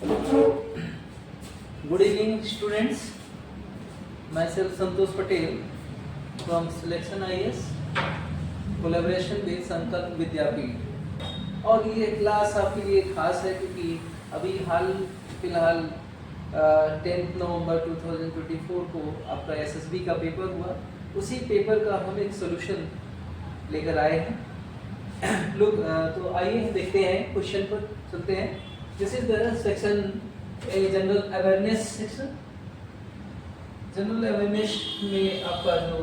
Good evening, students. Myself Santosh Patel from Selection IAS, collaboration with संकल्प विद्यापीठ। और ये class आपके लिए खास है क्योंकि अभी हाल फिलहाल 10 नवंबर 2024 को आपका SSB का पेपर हुआ। उसी पेपर का हम एक सोल्यूशन लेकर आए हैं। लोग तो आइए देखते हैं, क्वेश्चन पर चलते हैं। This is the section general awareness section. General awareness में आपका जो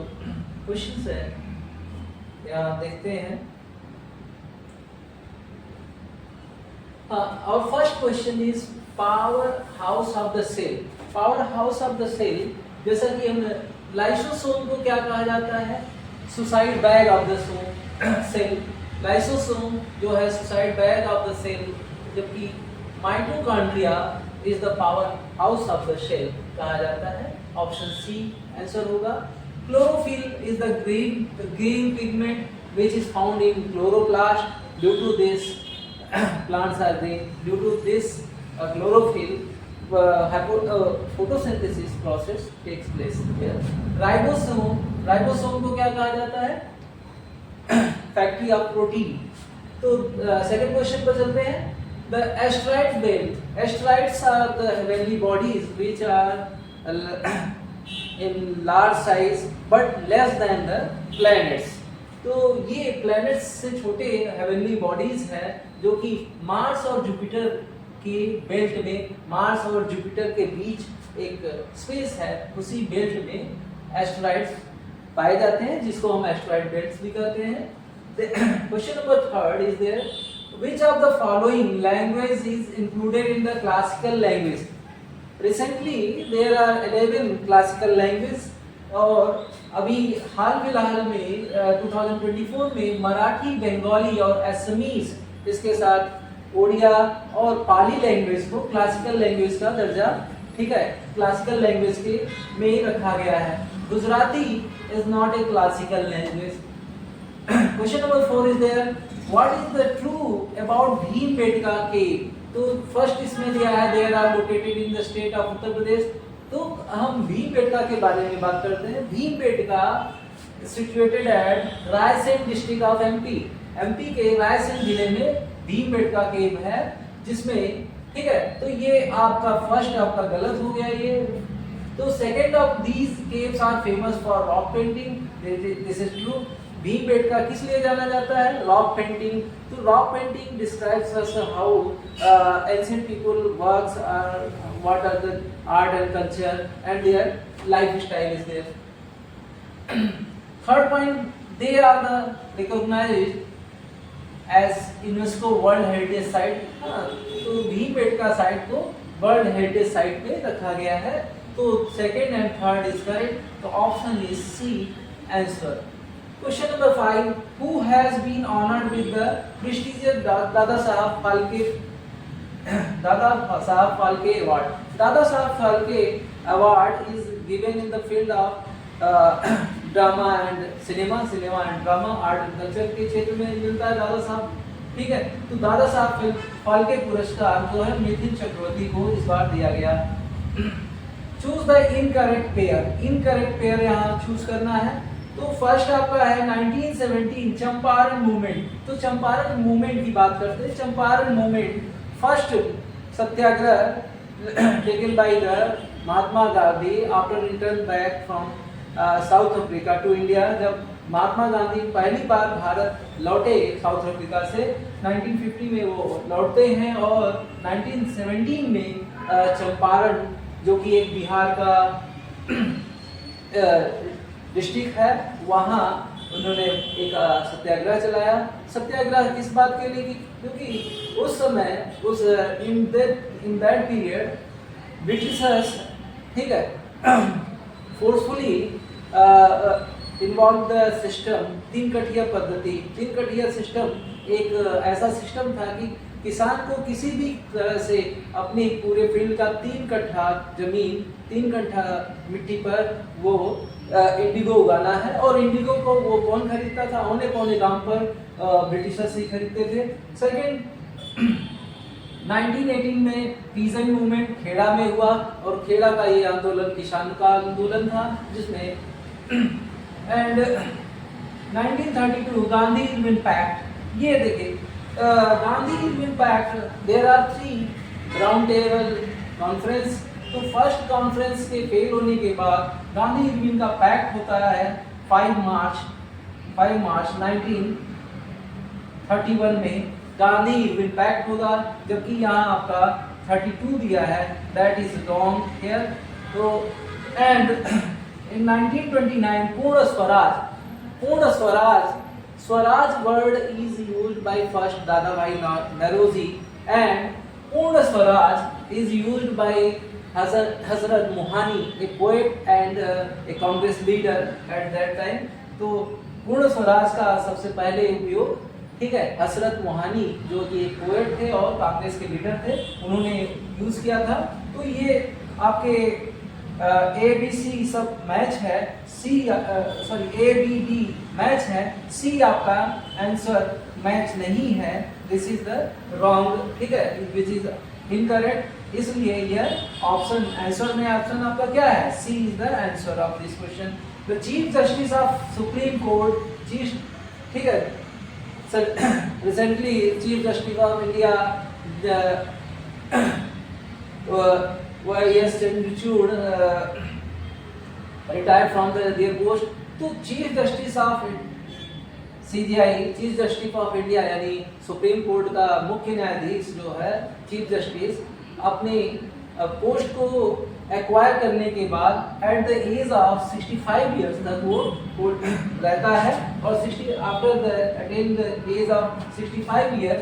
क्वेश्चंस है यहाँ देखते हैं। और first question is powerhouse of the cell. Powerhouse of the cell, जैसा कि हम लाइसोसोम को क्या कहा जाता है? Suicide bag of the cell. Lysosome जो है suicide bag of the cell, जबकि mitochondria is the powerhouse of the cell कहा जाता है। ऑप्शन सी आंसर होगा। Chlorophyll is the green pigment which is found in chloroplast. Due to this plants are green. Due to this chlorophyll photosynthesis process takes place here. Ribosome को क्या कहा जाता है? Factory of protein. तो second question पर चलते हैं। The asteroid belt. Asteroids are the heavenly bodies which are in large size but less than the planets. तो ये planets से छोटे heavenly bodies हैं जो कि मार्स और जुपिटर के बेल्ट में, मार्स और जुपिटर के बीच एक स्पेस है, उसी बेल्ट में एस्टेरॉइड्स पाए जाते हैं जिसको हम एस्टेरॉइड बेल्ट्स भी कहते हैं। Question number third is there, which of the following language is included in the classical language? Recently there are 11 classical languages और अभी हाल फिलहाल में 2024 में मराठी, बंगाली और असमीज, इसके साथ ओडिया और पाली लैंग्वेज को क्लासिकल लैंग्वेज का दर्जा, ठीक है, क्लासिकल लैंग्वेज के में ही रखा गया है। Gujarati is not a classical language. Question number 4 is there, what is the true about Bhimbetka cave? तो फर्स्ट इसमें दिया है there are located in the state of Uttar Pradesh. तो हम भीमबेटका के बारे में बात करते हैं। Bhimbetka situated at Raisen district of MP के रायसेन जिले में भीमबेटका केव है, जिसमें, ठीक है, तो ये आपका फर्स्ट आपका गलत हो गया ये। तो second of these caves are famous for rock painting, this is true. Bhimbetka किस लिए जाना जाता है? Rock painting. तो rock painting describes us how ancient people works are, what are the art and culture and their lifestyle is there. Third point, they are the recognised as UNESCO world heritage site. तो Bhimbetka site को world heritage site पे रखा गया है। तो second and third is correct. तो option is C answer. Question number 5, who has been honored with the prestigious Dada Saheb Phalke Award? Dada Saheb Phalke Award is given in the field of drama and cinema and drama, art and culture के क्षेत्र में मिलता है दादा साहब, ठीक है। तो दादा साहब फाल्के पुरस्कार जो है मिथिन चक्रवर्ती को इस बार दिया गया। Choose the incorrect pair. Incorrect pair यहाँ चूज करना है। तो फर्स्ट आपका है 1917 चंपारण मूवमेंट। तो चंपारण मूवमेंट की बात करते हैं। Champaran movement first Satyagraha taken by the Mahatma Gandhi after return back from South Africa to India. जब महात्मा गांधी पहली बार भारत लौटे साउथ अफ्रीका से 1950 में वो लौटते हैं और 1917 में चंपारण, जो कि एक बिहार का डिस्ट्रिक्ट है, वहाँ उन्होंने एक सत्याग्रह चलाया। सत्याग्रह किस बात के लिए? क्योंकि उस समय इन दैट पीरियड ब्रिटिशर्स, ठीक है, फोर्सफुली इन्वॉल्व द सिस्टम तीन कठिया पद्धति। तीन कठिया सिस्टम एक ऐसा सिस्टम था कि किसान को किसी भी तरह से अपने पूरे फील्ड का 3 कट्ठा जमीन, 3 कट्ठा मिट्टी पर वो इंडिगो उगाना है। और इंडिगो को वो कौन खरीदता था? औने पौने दाम पर ब्रिटिशर्स ही खरीदते थे। सेकेंड, 1918 में पीजेंट मूवमेंट खेड़ा में हुआ और खेड़ा का ये आंदोलन किसान का आंदोलन था जिसमें एंड 1932 गांधी इरविन पैक्ट। ये देखिए Gandhi Irwin pact, there are 3 round table conference. तो फर्स्ट कॉन्फ्रेंस के फेल होने के बाद गांधी इरविन का पैक्ट होता है 5 मार्च 1931 में गांधी इरविन पैक्ट होगा, जबकि यहाँ आपका 32 दिया है, दैट इज रॉन्ग हियर। तो एंड इन 1929 पूर्ण Swaraj word is used by first दादा भाई नौरोजी एंड पूर्ण Swaraj is used by Hazrat Mohani, A poet and A Congress leader at that time. तो पूर्ण स्वराज का सबसे पहले उपयोग, ठीक है, हजरत मोहानी जो कि एक पोएट थे और कांग्रेस के लीडर थे, उन्होंने यूज किया था। तो ये आपके ए बी सी सब मैच है, ए बी डी मैच है, सी आपका आंसर मैच नहीं है, दिस इज द रॉन्ग, ठीक है, विच इज इनकरेक्ट। इसलिए यह ऑप्शन आंसर में ऑप्शन आपका क्या है, C is the answer of this question. The Chief justice of Supreme Court, ठीक है, recently Chief Justice of India Y.S. Chandrachud retired from their post। तो chief justice of CJI, chief justice of India यानी supreme court का मुख्य न्यायाधीश जो है chief justice, अपने पोस्ट को एक्वायर करने के बाद at the age of 65 years तक वो रहता है और after the attain the age of 65 year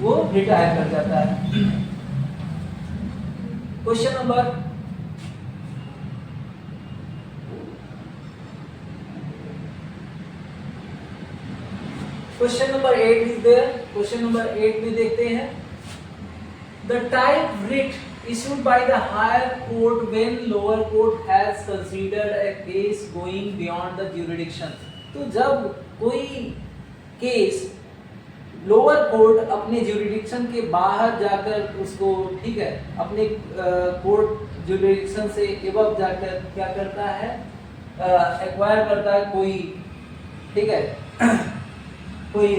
वो रिटायर कर जाता है। Question number 8 is there. Question number 8 में देखते हैं, the type writ issued by the higher court when lower court has considered a case going beyond the jurisdiction। तो जब कोई केस लोअर कोर्ट अपने जुरिडिक्शन के बाहर जाकर उसको, ठीक है, अपने कोर्ट जुरिडिक्शन से एबव जाकर क्या करता है, एक्वायर करता है कोई, ठीक है, कोई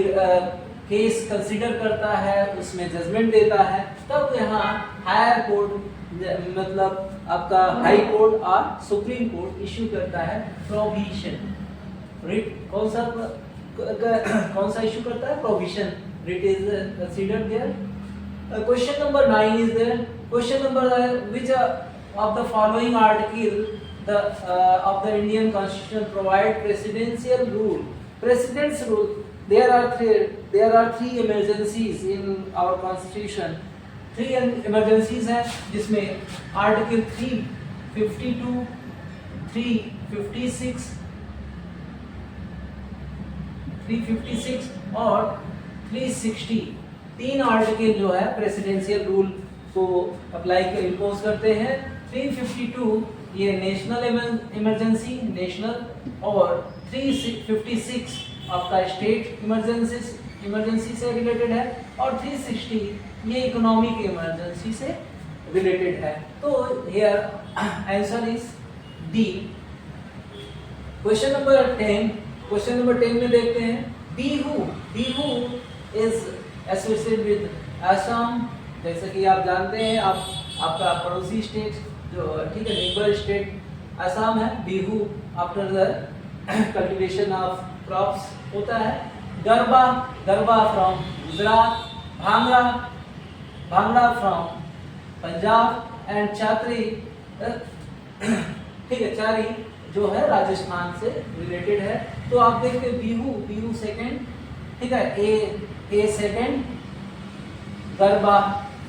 केस कंसीडर करता है, उसमें जजमेंट देता है, तब यहाँ हायर कोर्ट मतलब आपका हाई कोर्ट और सुप्रीम कोर्ट इश्यू करता है प्रोविजन रिट। कौन सा इश्यू करता है, provision writ is considered there. Question number 9 is there. Question number which of the following article of the Indian constitution provide presidential rule. President's rule, there are three emergencies in our constitution। 3 emergencies हैं जिसमें article 352, 356 और 360, 3 article जो है presidential rule को apply कर impose करते हैं। 352 ये नेशनल इमरजेंसी, नेशनल, और 356 आपका स्टेट इमरजेंसी से रिलेटेड है, और 360 ये इकोनॉमिक इमरजेंसी से रिलेटेड है। तो here answer is D. Question number 10 में देखते हैं, Bihu is associated with Assam. जैसे कि आप जानते हैं, आपका पड़ोसी स्टेट जो, ठीक है, नेबर स्टेट असम है। Bihu after the cultivation of crops होता है। Garba from Gujarat, Bhangra from Punjab and चात्री, ठीक है, चारी जो है राजस्थान से रिलेटेड है। तो आप देखते हैं बिहू सेकंड, ठीक है, ए सेकंड, गरबा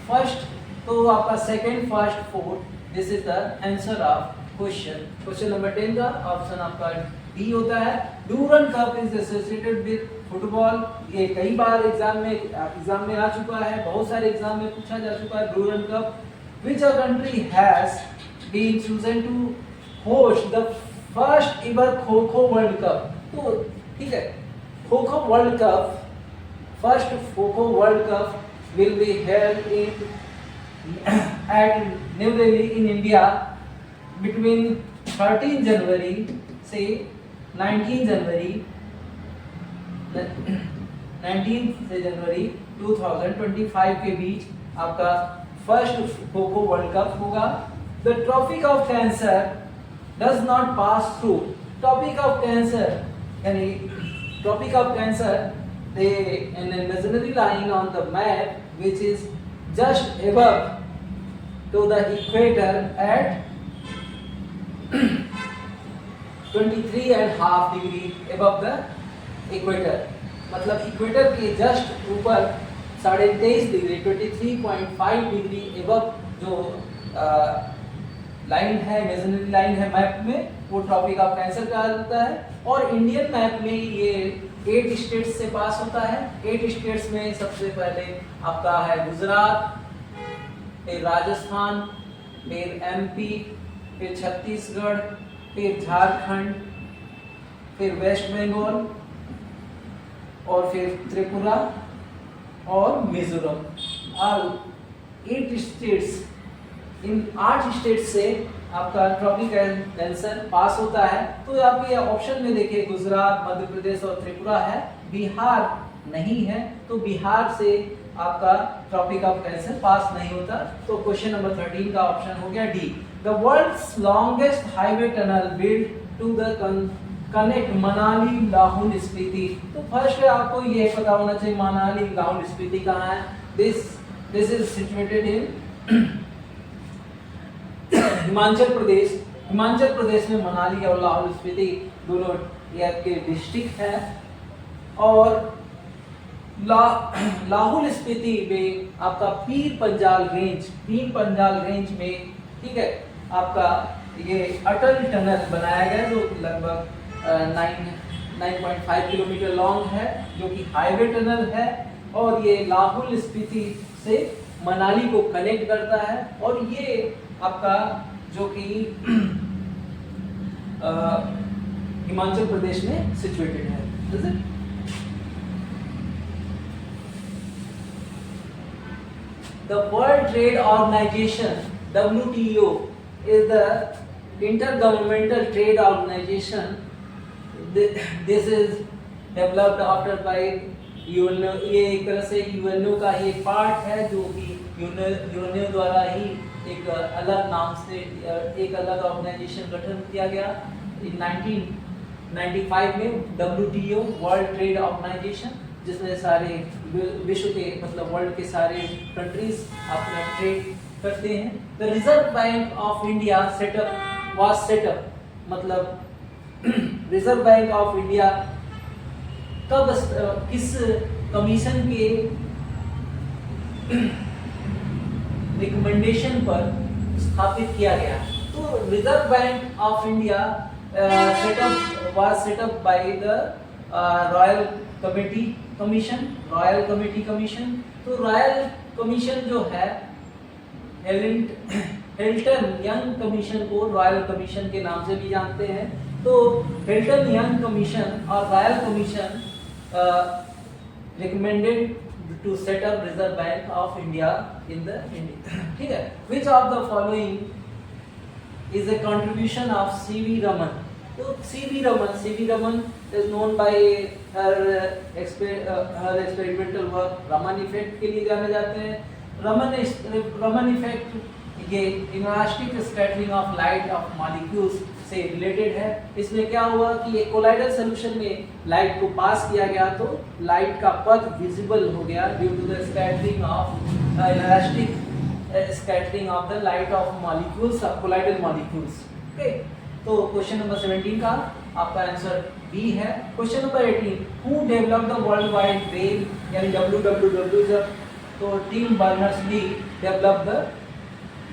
फर्स्ट, तो आपका second, first, fourth, this is the answer of question number 10 का ऑप्शन आपका डी होता है। Durand cup is associated with football. ये कई बार एग्जाम में आ चुका है, बहुत सारे एग्जाम में पूछा जा चुका है Durand Cup. Which a country has been chosen to host the first ever kho kho world cup. तो ठीक है, kho kho world cup, first kho-kho world cup will be held in at New Delhi in India between 13 January से 19 जनवरी 19 से जनवरी 2025 के बीच आपका first kho-kho world cup होगा। The topic of Cancer does not pass through. Topic of Cancer यानी topic of Cancer they an imaginary line on the map which is just above to the equator at 23.5 degree above the equator। मतलब equator के just ऊपर 23.5 degree 23.5 degree above जो line है, imaginary line है map में, वो tropic of cancer कहा जाता है। और इंडियन मैप में ये 8 स्टेट्स से पास होता है। 8 स्टेट्स में सबसे पहले आपका है गुजरात, फिर राजस्थान, फिर एमपी, फिर छत्तीसगढ़, फिर झारखंड, फिर वेस्ट बंगाल और फिर त्रिपुरा और मिजोरम। और 8 स्टेट्स, इन 8 स्टेट से आपका ट्रॉपिक कैंसर पास होता है। तो आपके ऑप्शन में देखिए गुजरात, मध्य प्रदेश और त्रिपुरा है, बिहार नहीं है, तो बिहार से आपका ट्रॉपिक ऑफ कैंसर पास नहीं होता। तो क्वेश्चन नंबर 13 का ऑप्शन हो गया D. The world's longest highway tunnel build to the connect Manali Lahaul Spiti. तो फर्स्ट आपको ये पता होना चाहिए मनाली लाहौल स्पीति कहाँ है। This is situated in Himachal Pradesh. Himachal Pradesh में मनाली और लाहौल स्पीति दोनों ये आपके डिस्ट्रिक्ट है। और लाहौल स्पीति में आपका पीर पंजाल रेंज में, ठीक है, आपका ये अटल टनल बनाया गया जो लगभग 9.5 किलोमीटर लॉन्ग है, जो कि हाईवे टनल है। और ये लाहौल स्पीति से मनाली को कनेक्ट करता है। और ये आपका जो कि हिमाचल प्रदेश में सिचुएटेड है। The World Trade Organization (WTO) is the intergovernmental trade organization. This is developed after by UNO। ये एक तरह से UNO का ही एक पार्ट है जो कि UNO द्वारा ही एक अलग नाम से एक अलग ऑर्गेनाइजेशन गठन किया गया। 1995 में WTO वर्ल्ड ट्रेड ऑर्गेनाइजेशन, जिसमें सारे विश्व के मतलब वर्ल्ड के सारे कंट्रीज अपना ट्रेड करते हैं। The reserve bank of India was setup, मतलब रिजर्व बैंक ऑफ इंडिया कब किस कमीशन के रिकमेंडेशन पर स्थापित किया गया। तो reserve bank of India setup by the royal committee commission. तो रॉयल कमीशन जो है हिल्टन यंग कमीशन को रॉयल कमीशन के नाम से भी जानते हैं। तो हिल्टन यंग कमीशन और royal commission recommended to set up Reserve Bank of India in the India। ठीक है, which of the following is a contribution of C.V. Raman। तो C.V. Raman is known by her experimental work Raman effect के लिए जाने जाते हैं। Raman effect ये elastic scattering of light of molecules से रिलेटेड है। इसमें क्या हुआ कि एक कोलाइडल सॉल्यूशन में लाइट को पास किया गया तो लाइट का पथ विजिबल हो गया due to the scattering of elastic scattering of the light of molecules of colloidal molecules. Okay, तो क्वेश्चन नंबर 17 का आपका आंसर बी है। Question number 18, who developed the world wide web यानी WWW। तो Tim Berners Lee developed the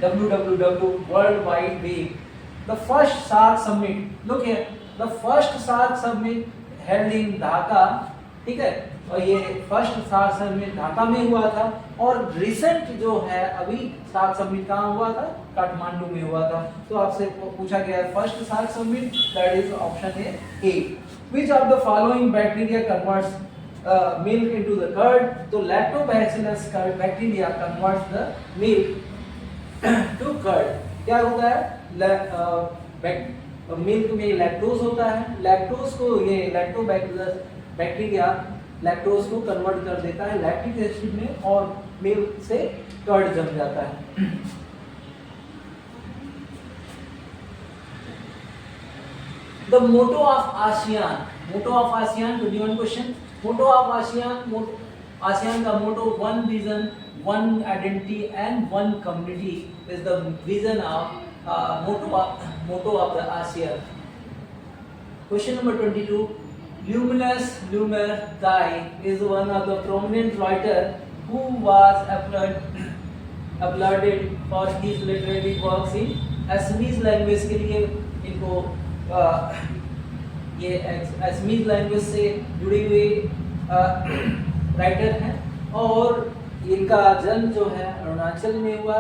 WWW World Wide Web। The first SAARC summit, look here, the first SAARC summit held in Dhaka, ठीक है, और ये first SAARC summit Dhaka में हुआ था। और रिसेंट जो है अभी SAARC summit कहाँ हुआ था, काठमांडू में हुआ था। तो आपसे पूछा गया है first SAARC summit, that is option A. Which of the following bacteria converts milk into the curd. तो lactobacillus bacteria converts the milk to curd. क्या होता है? मिल्क में लैक्टोज होता है, लैक्टोज को ये लैक्टोबैक्टीरिया बैक्टीरिया लैक्टोज को कन्वर्ट कर देता है लैक्टिक एसिड में और मिल्क से कर्ड जम जाता है। The motto of ASEAN. Motto of ASEAN, 21 question. Motto of ASEAN. ASEAN का motto one vision, one identity and one community is the vision of motto of the ASEAN. Question number 22. Luminous Lumer Dai is one of the prominent writer who was applauded for his literary works in Assamese language के लिए इनको ये Assamese language से जुड़े हुए writer हैं और इनका जन्म जो है अरुणाचल में हुआ।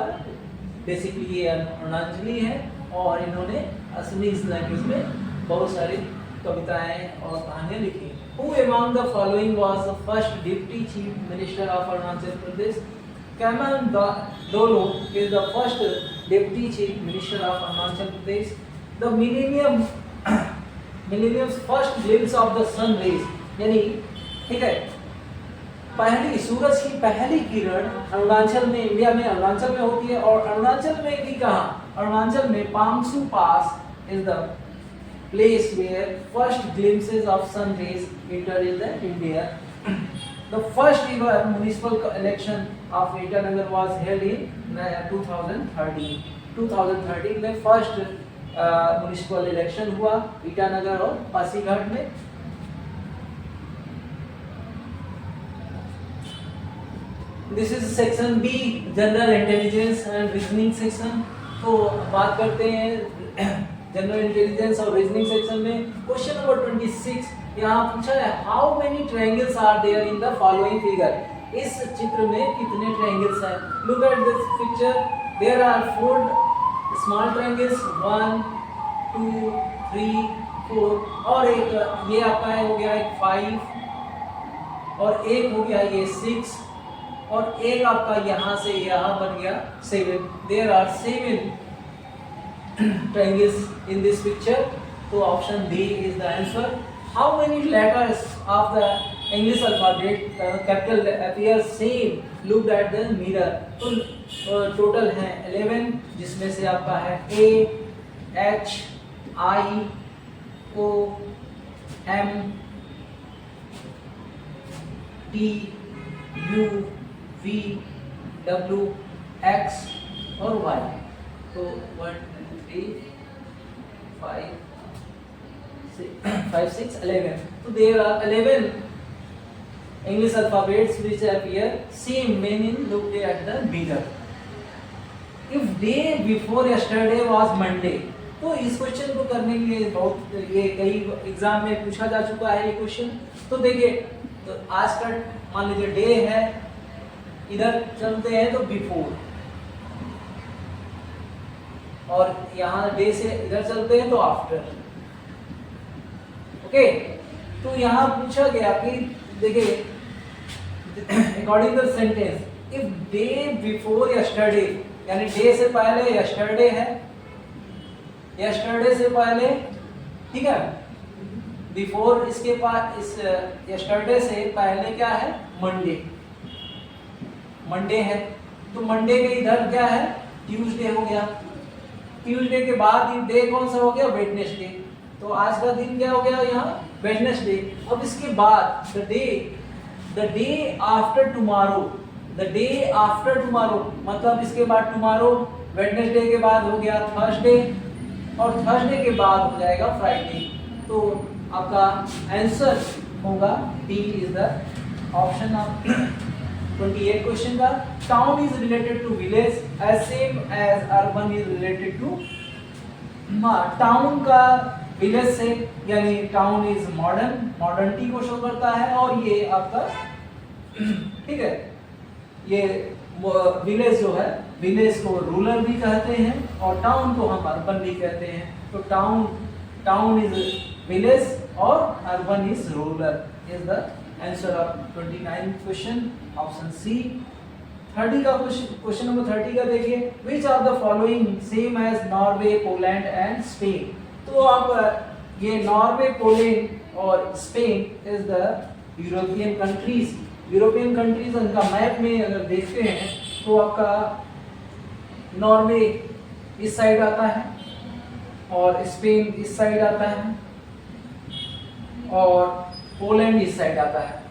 बेसिकली ये अरुणाचली है और इन्होंने असमीज लैंग्वेज में बहुत सारी कविताएं और कहानियां लिखी। Who among the following was the first deputy chief minister of Arunachal Pradesh? Kaman Dolo is the first deputy chief minister of Arunachal Pradesh. The millennium's first glimpse of the sun rays, यानी ठीक है पहली सूरज की पहली किरण अरुणाचल में, India में अरुणाचल में होती है और अरुणाचल में भी कहाँ? अरुणाचल में पांगसू पास is the place where first glimpses of sun rays enter in the India. The first ever municipal election of Itanagar was held in 2013. 2013 में फर्स्ट म्युनिसिपल इलेक्शन हुआ ईटानगर और पासीघाट में। This is section B, general intelligence and reasoning section. तो बात करते हैं general intelligence और reasoning section में। क्वेश्चन नंबर 26 यहाँ पूछा है how many triangles are there in the following figure. इस चित्र में कितने ट्रायंगल्स हैं? Look at this picture, there are 4 small triangles 1 2 3 4 और एक ये आपका हो गया एक 5 और एक हो गया ये 6 और एक आपका यहाँ से यहाँ बन गया 7। There are 7 triangles in this picture. So option D is the answer. How many letters of the English alphabet capital appear same looked at the mirror? तो टोटल है 11 जिसमें से आपका है A, H, I, O, M, T, U, V, W, X और Y। तो 1 2 3 5 6 11। So there are 11 English alphabets which appear same meaning looked at the mirror. If day before yesterday was Monday, तो इस question को करने के लिए बहुत ये कई एग्जाम में पूछा जा चुका है ये क्वेश्चन। तो देखिए तो आज का मान लीजिए डे है, इधर चलते हैं तो बिफोर और यहाँ डे से इधर चलते हैं तो आफ्टर। ओके तो यहाँ पूछा गया कि देखिए according to sentence if day before yesterday यानी डे से पहले यस्टरडे है, यस्टरडे से पहले ठीक है, बिफोर इसके पास इस यस्टरडे से पहले क्या है? मंडे, मंडे है तो मंडे के इधर क्या है? ट्यूसडे हो गया। ट्यूसडे के बाद डे कौन सा हो गया? वेडनेसडे। तो आज का दिन क्या हो गया यहाँ? वेडनेसडे। अब इसके बाद the day after tomorrow, the day after tomorrow मतलब इसके बाद टुमारो, वेडनेसडे के बाद हो गया थर्सडे और थर्सडे के बाद हो जाएगा फ्राइडे। तो आपका आंसर होगा D is the option of 28 question का। Town is related to village as same as urban is related to. Town का विलेज से यानी टाउन इज मॉडर्न, मॉडर्निटी को शो करता है और ये आपका ठीक है ये विलेज जो है विलेज को रूरल भी कहते हैं और टाउन को हम अर्बन भी कहते हैं। तो टाउन इज विलेज और urban is rural is the answer of 29 question option C. 30 का क्वेश्चन नंबर 30 का देखिए, which are the following same as Norway, Poland and Spain. तो आप ये नॉर्वे, पोलैंड और Spain is the European countries. European countries उनका map में अगर देखते हैं तो आपका नॉर्वे इस साइड आता है और स्पेन इस साइड आता है और पोलैंड इस साइड आता है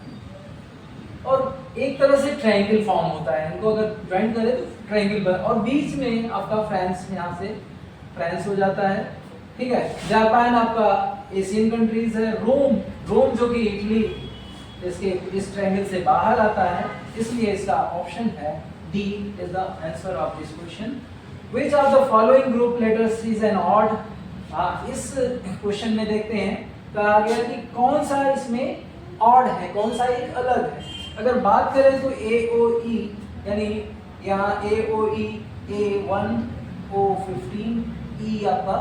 और एक तरह से ट्रायंगल फॉर्म होता है। इनको अगर ज्वाइन करें तो ट्रायंगल और बीच में आपका फ्रांस, यहाँ से फ्रांस हो जाता है, ठीक है। जापान आपका एशियन कंट्रीज है। रोम जो कि इटली इसके इस ट्रायंगल से बाहर आता है, इसलिए इसका ऑप्शन है D is the answer of this question. Which of the following group letters is an odd. इस क्वेश्चन में देखते हैं कहा गया कि कौन सा इसमें ऑड है, कौन सा एक अलग है। अगर बात करें तो ए ओ ई, यानी यहाँ ए ओ ई A1 O15 ई आपका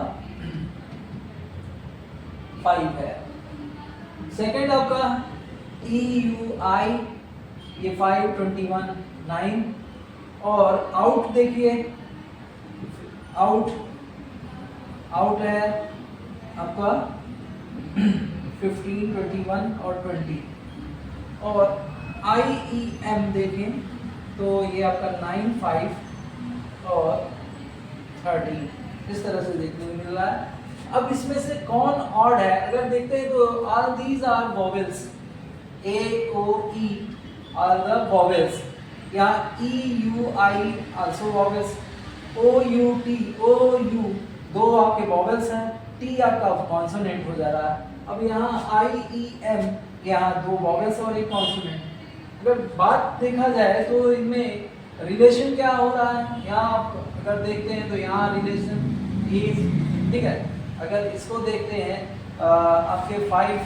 5 है। सेकेंड आपका EUI ये 5 21 9 और आउट देखिए, आउट है आपका 15 21 और 20 और IEM देखें तो ये आपका 9 5 और 30 इस तरह से देखने को मिल रहा है। अब इसमें से कौन ऑड है अगर देखते हैं तो all these are vowels. A O E are the vowels. यहाँ EUI आल्सो वोवेल्स। OU दो आपके वोवेल्स हैं, T आपका कॉन्सोनेंट हो जा रहा है। अब यहाँ IEM यहाँ दो वोवेल्स और एक कॉन्सोनेंट। अगर बात देखा जाए तो इनमें रिलेशन क्या हो रहा है, यहाँ आप अगर देखते हैं तो यहाँ रिलेशन इज, ठीक है। अगर इसको देखते हैं आपके 5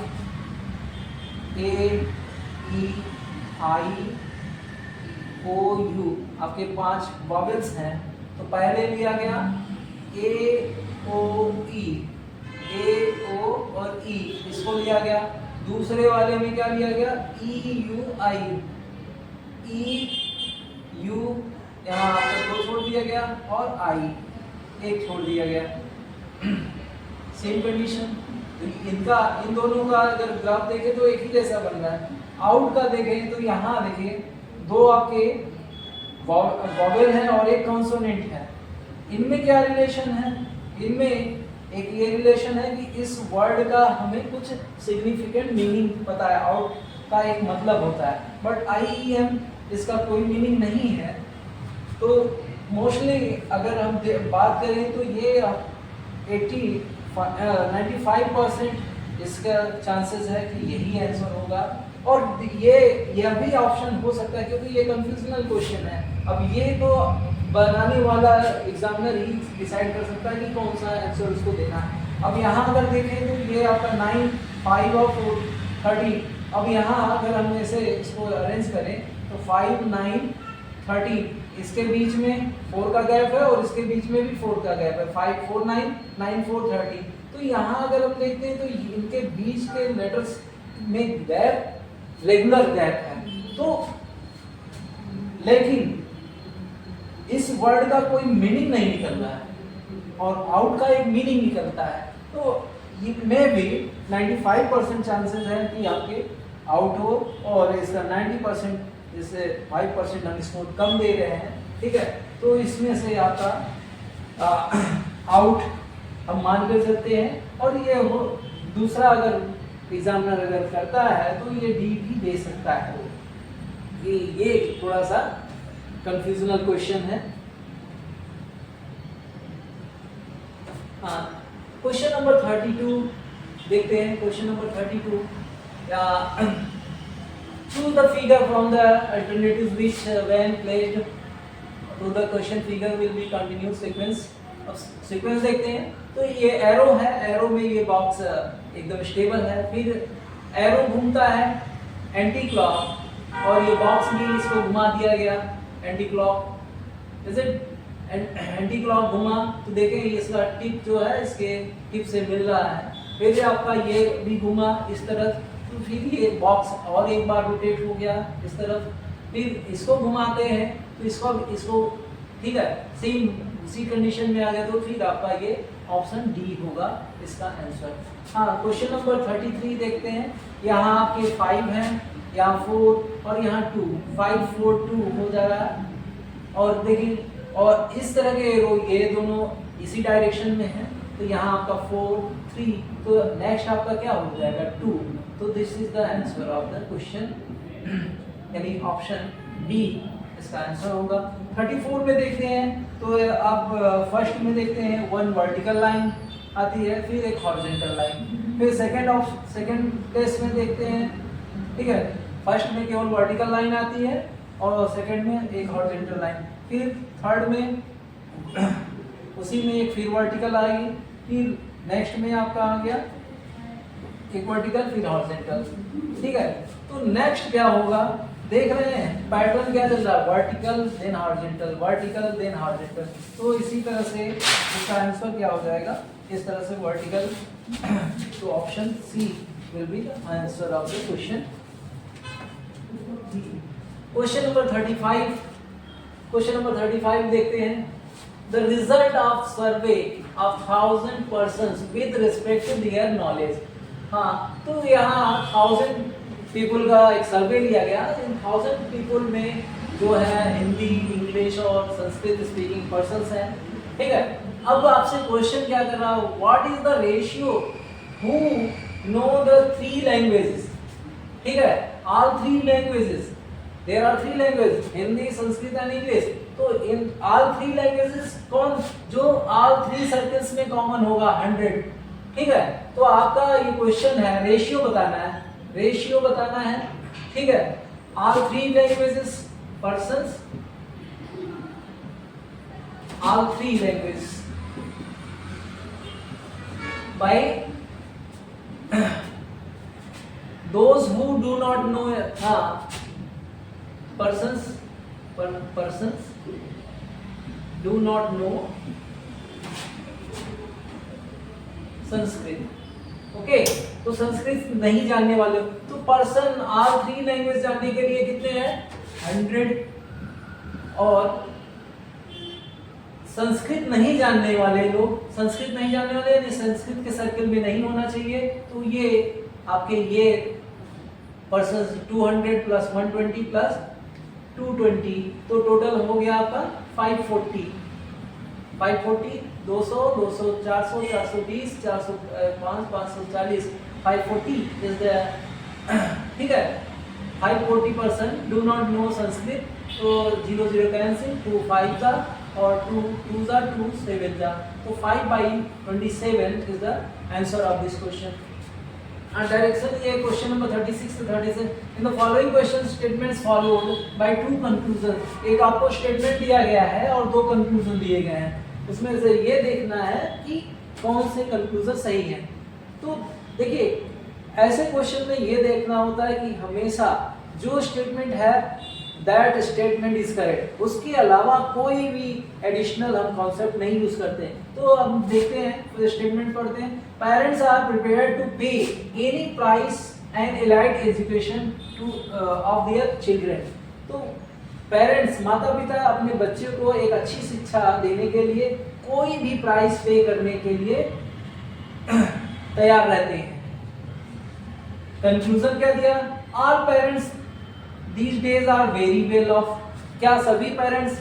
A E I O U आपके 5 वॉवेल्स हैं, तो पहले लिया गया A O E, A O और E इसको लिया गया। दूसरे वाले में क्या लिया गया E U I, E U यहाँ आपका 2 छोड़ दिया गया और I 1 छोड़ दिया गया। सेम कंडीशन इनका, इन दोनों का अगर ग्राफ देखें तो एक ही जैसा बन रहा है। आउट का देखें तो यहाँ देखिए दो आपके वॉवेल हैं और एक कॉन्सोनेंट है। इनमें क्या रिलेशन है, इनमें एक ये रिलेशन है कि इस वर्ड का हमें कुछ सिग्निफिकेंट मीनिंग पता है, आउट का एक मतलब होता है, बट IEM इसका कोई मीनिंग नहीं है। तो मोस्टली अगर हम बात करें तो ये 95% इसका चांसेस है कि यही आंसर होगा। और यह भी ऑप्शन हो सकता है क्योंकि ये कंफ्यूजनल क्वेश्चन है। अब ये तो बनाने वाला एग्जामिनर ही डिसाइड कर सकता है कि कौन सा आंसर उसको देना है। अब यहाँ अगर देखें तो ये आपका 9 5 और 30। अब यहाँ अगर हम ऐसे इसको अरेंज करें तो 5 9 30 इसके बीच में 4 का गैप है और इसके बीच में भी 4 का गैप है। 5 4 9 9 4 30। तो यहाँ अगर हम देखते हैं तो इनके बीच के लेटर्स में गैप रेगुलर गैप है, तो लेकिन इस वर्ड का कोई मीनिंग नहीं निकल रहा है और आउट का एक मीनिंग निकलता है। तो में भी 95% चांसेस है कि आपके आउट हो और इसका 90% जैसे 5% हम स्कोर कम दे रहे हैं, ठीक है। तो इसमें से आपका आउट हम मान कर सकते हैं और ये हो दूसरा अगर एग्जामिनर अगर करता है तो ये डी भी दे सकता है। ये थोड़ा सा कंफ्यूजनल क्वेश्चन है। हाँ, क्वेश्चन नंबर 32 देखते हैं। Question number 32 choose the figure from the alternatives which when placed to the question figure will be continuous sequence। अब सीक्वेंस देखते हैं तो ये एरो है, एरो में ये बॉक्स एकदम स्टेबल है, फिर एरो घूमता है एंटी क्लॉक और ये बॉक्स भी इसको घुमा दिया गया एंटी क्लॉक, जैसे एंटी क्लॉक घुमा तो देखें इसका टिप जो है इसके टिप से मिल रहा है। फिर आपका ये भी घुमा इस तरह, तो तो फिर ये बॉक्स और एक बार रोटेट हो गया इस तरफ, फिर इसको घुमाते हैं तो इसको ठीक है सेम उसी कंडीशन में आ गया, तो फिर आपका ये ऑप्शन डी होगा इसका आंसर। हाँ, क्वेश्चन नंबर 33 देखते हैं। यहाँ आपके 5 हैं, यहाँ 4 और यहाँ 2, 5 4 2 हो जा रहा है। और देखिए, और इस तरह के एरो ये दोनों इसी डायरेक्शन में है, तो यहाँ आपका 4 3, तो नेक्स्ट आपका क्या हो जाएगा 2। तो this is the answer of the question, यानी ऑप्शन बी इसका आंसर होगा। 34 में देखते हैं, तो आप फर्स्ट में देखते हैं 1 वर्टिकल लाइन आती है, फिर एक हॉरिजॉन्टल लाइन, फिर सेकंड केस में देखते हैं, ठीक है, फर्स्ट में केवल वर्टिकल लाइन आती है और सेकंड में एक हॉरिजॉन्टल लाइन, फिर थर्ड में उसी में एक फिर वर्टिकल आएगी, फिर नेक्स्ट में आपका आ गया एक वर्टिकल फिर हॉरिजॉन्टल, ठीक है। तो नेक्स्ट क्या होगा, देख रहे हैं पैटर्न क्या चल रहा है, vertical then horizontal, vertical then horizontal. तो इसी तरह से इसका आंसर क्या हो जाएगा, इस तरह से वर्टिकल। तो option C will be the answer of the question. Question number 35, question number 35 देखते हैं। The result of survey of 1000 persons with respect to their knowledge. हाँ, तो यहाँ 1000 पीपल का एक सर्वे लिया गया। इन 1000 पीपल में जो है हिंदी, इंग्लिश और संस्कृत स्पीकिंग पर्सन्स हैं, ठीक है। अब आपसे क्वेश्चन क्या कर रहा हूँ, what is the ratio who know the 3 languages, ठीक है, all 3 languages, there are 3 language, Hindi, Sanskrit and English. तो इन ऑल 3 लैंग्वेजेस कौन, जो ऑल 3 सर्कल्स में कॉमन होगा 100, ठीक है। तो आपका ये क्वेश्चन है, रेशियो बताना है, रेशियो बताना है, ठीक है। All 3 languages persons, all 3 language by those who do not know, persons do not know Sanskrit, okay. तो संस्कृत नहीं जानने वाले, तो पर्सन ऑल 3 लैंग्वेज जानने के लिए कितने हैं 100, और संस्कृत नहीं जानने वाले लोग, संस्कृत नहीं जानने वाले यानी संस्कृत के सर्कल में नहीं होना चाहिए, तो ये आपके ये पर्सन 200 प्लस 120 प्लस 220, तो टोटल हो गया आपका 540, 200 200 400 420 405 540, 540 इज द, ठीक है। 540% डू नॉट नो संस्कृत, तो 0 0 कैंसिल, 2 5 जा और 2 2 जा 2 7 जा, तो 5/27 is the answer of this question. Direction ये क्वेश्चन नंबर 36 से 37। इन the following question statements followed by 2 conclusion. एक आपको स्टेटमेंट दिया गया है और 2 कंक्लूजन दिए गए हैं, उसमें से ये देखना है कि कौन से कंक्लूजन सही है। तो देखिए, ऐसे क्वेश्चन में ये देखना होता है कि हमेशा जो स्टेटमेंट है दैट स्टेटमेंट इज करेक्ट, उसके अलावा कोई भी एडिशनल हम कॉन्सेप्ट नहीं यूज करते हैं। तो अब देखते हैं, तो स्टेटमेंट पढ़ते हैं। पेरेंट्स आर प्रिपेयर्ड टू पे any price and allied education two of their children. तो पेरेंट्स, माता पिता अपने बच्चे को एक अच्छी शिक्षा देने के लिए कोई भी प्राइस पे करने के लिए तैयार रहते हैं। कंक्लूजन क्या दिया, all parents these days are very well off। क्या सभी पेरेंट्स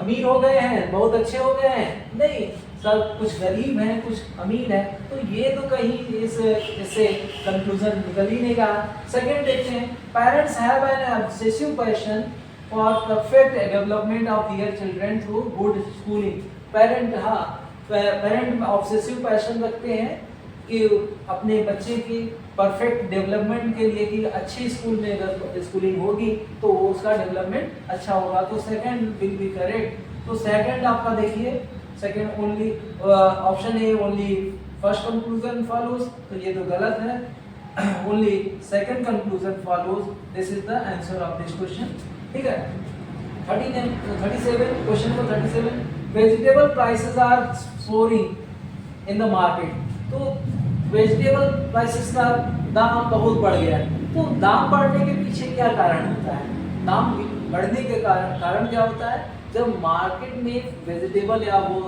अमीर हो गए हैं, बहुत अच्छे हो गए हैं? नहीं, सब कुछ गरीब हैं, कुछ अमीर हैं। तो ये तो कहीं इससे कंक्लूजन निकल ही नहीं रहा। सेकंड देखते हैं, parents have an obsessive passion for perfect development of their children through good schooling. Parent obsessive passion रखते हैं कि अपने बच्चे की परफेक्ट डेवलपमेंट के लिए कि अच्छे स्कूल में अगर स्कूलिंग होगी तो उसका डेवलपमेंट अच्छा होगा। तो सेकंड विल बी करेक्ट। तो सेकंड आपका देखिए, second only option A only first conclusion follows, तो ये तो गलत है। Only second conclusion follows, this is the answer of this question, ठीक है। 37 question number 37, vegetable prices are soaring in the market. तो वेजिटेबल प्राइसेस का दाम बहुत बढ़ गया है। तो दाम बढ़ने के पीछे क्या कारण होता है? दाम बढ़ने के कारण क्या होता है? जब मार्केट में वेजिटेबल या वो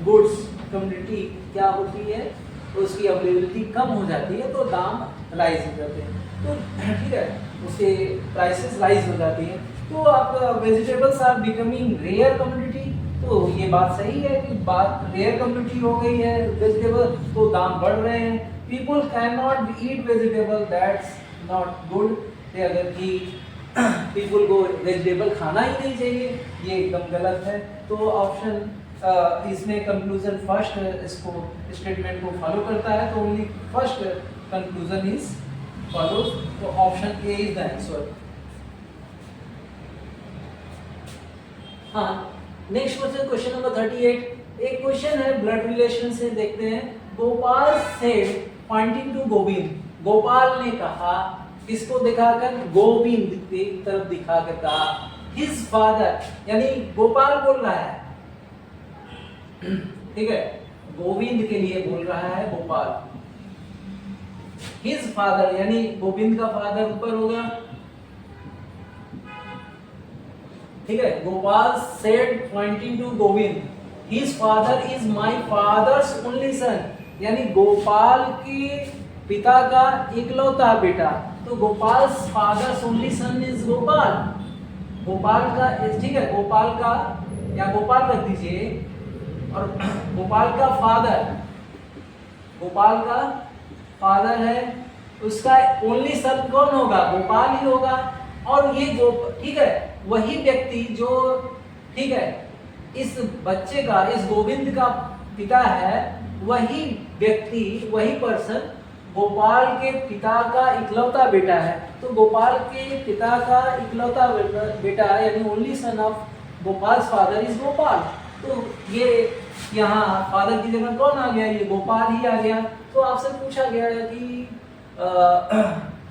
गुड्स कम्युनिटी क्या होती है, उसकी अवेलेबिलिटी कम हो जाती है तो दाम राइज हो जाते हैं। तो ठीक है, उसके प्राइसेस राइज हो जाती है। तो आप vegetables are becoming rare community, तो ये बात सही है कि बात रेयर कम्युनिटी हो गई है वेजिटेबल, तो दाम बढ़ रहे हैं। People can not eat vegetable, that's not good. अगर कि पीपल को वेजिटेबल खाना ही नहीं चाहिए, ये एकदम गलत है। तो ऑप्शन इसमें कंक्लूजन फर्स्ट इसको स्टेटमेंट को फॉलो करता है, तो only first conclusion is follows, तो option A is the answer. हाँ, नेक्स्ट क्वेश्चन, क्वेश्चन नंबर 38। एक क्वेश्चन है ब्लड रिलेशन से, देखते हैं। Gopal said pointing to Govind, Gopal ने कहा, किसको दिखाकर? गोविंद की तरफ दिखाकर कहा, हिज फादर, यानी गोपाल बोल रहा है, ठीक है, गोविंद के लिए बोल रहा है गोपाल। हिज फादर यानी गोविंद का फादर ऊपर होगा, ठीक है। Gopal said pointing to Govind, his father is my father's only son, यानी गोपाल के पिता का इकलौता बेटा। तो Gopal father's only son is Gopal, Gopal का, ठीक है, गोपाल का या गोपाल रख दीजिए, और गोपाल का फादर, गोपाल का फादर है, उसका ओनली सन कौन होगा? गोपाल ही होगा। और ये ठीक है, वही व्यक्ति जो, ठीक है, इस बच्चे का, इस गोविंद का पिता है, वही व्यक्ति, वही पर्सन गोपाल के पिता का इकलौता बेटा है। तो गोपाल के पिता का इकलौता बेटा यानी only son of Gopal father is Gopal. तो ये यहाँ फादर की जगह कौन आ गया? ये गोपाल ही आ गया। तो आपसे पूछा गया है कि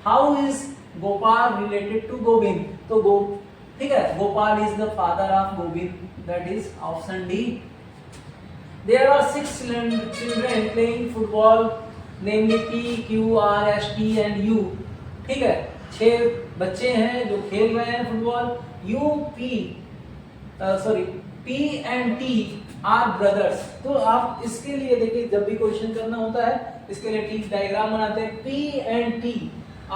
how is Gopal related to Govind? तो ठीक है, Gopal is the father of Govind, that is option D. There are 6 children playing football, namely P, Q, R, S, T and U. ठीक है, 6 बच्चे हैं जो खेल रहे हैं football. U, P and T are brothers। तो आप इसके लिए देखिए, जब भी क्वेश्चन करना होता है इसके लिए T डायग्राम बनाते हैं। P and T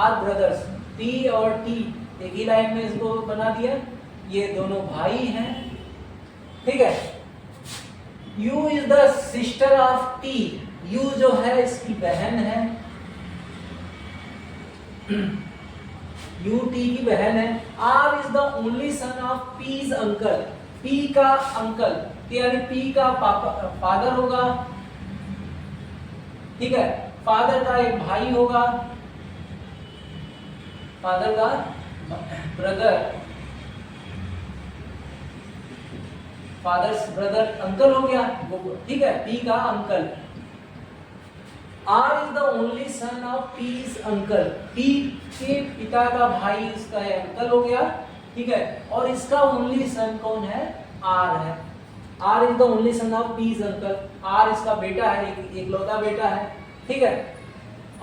are brothers, P और T एक ही लाइन में इसको बना दिया, ये दोनों भाई हैं, ठीक है। U is the sister of T, U जो है इसकी बहन है, U T की बहन है। R is the only son of P's uncle, P का अंकल यानी P का पापा, फादर होगा, ठीक है, फादर का एक भाई होगा, फादर का ब्रदर, फादर्स ब्रदर अंकल हो गया, ठीक है, P का uncle. R is the only son of P's uncle, P के पिता का भाई इसका अंकल हो गया, ठीक है। और इसका ओनली सन कौन है? R है। R is the only son of P's uncle, R इसका बेटा है, एकलौता बेटा है, ठीक है।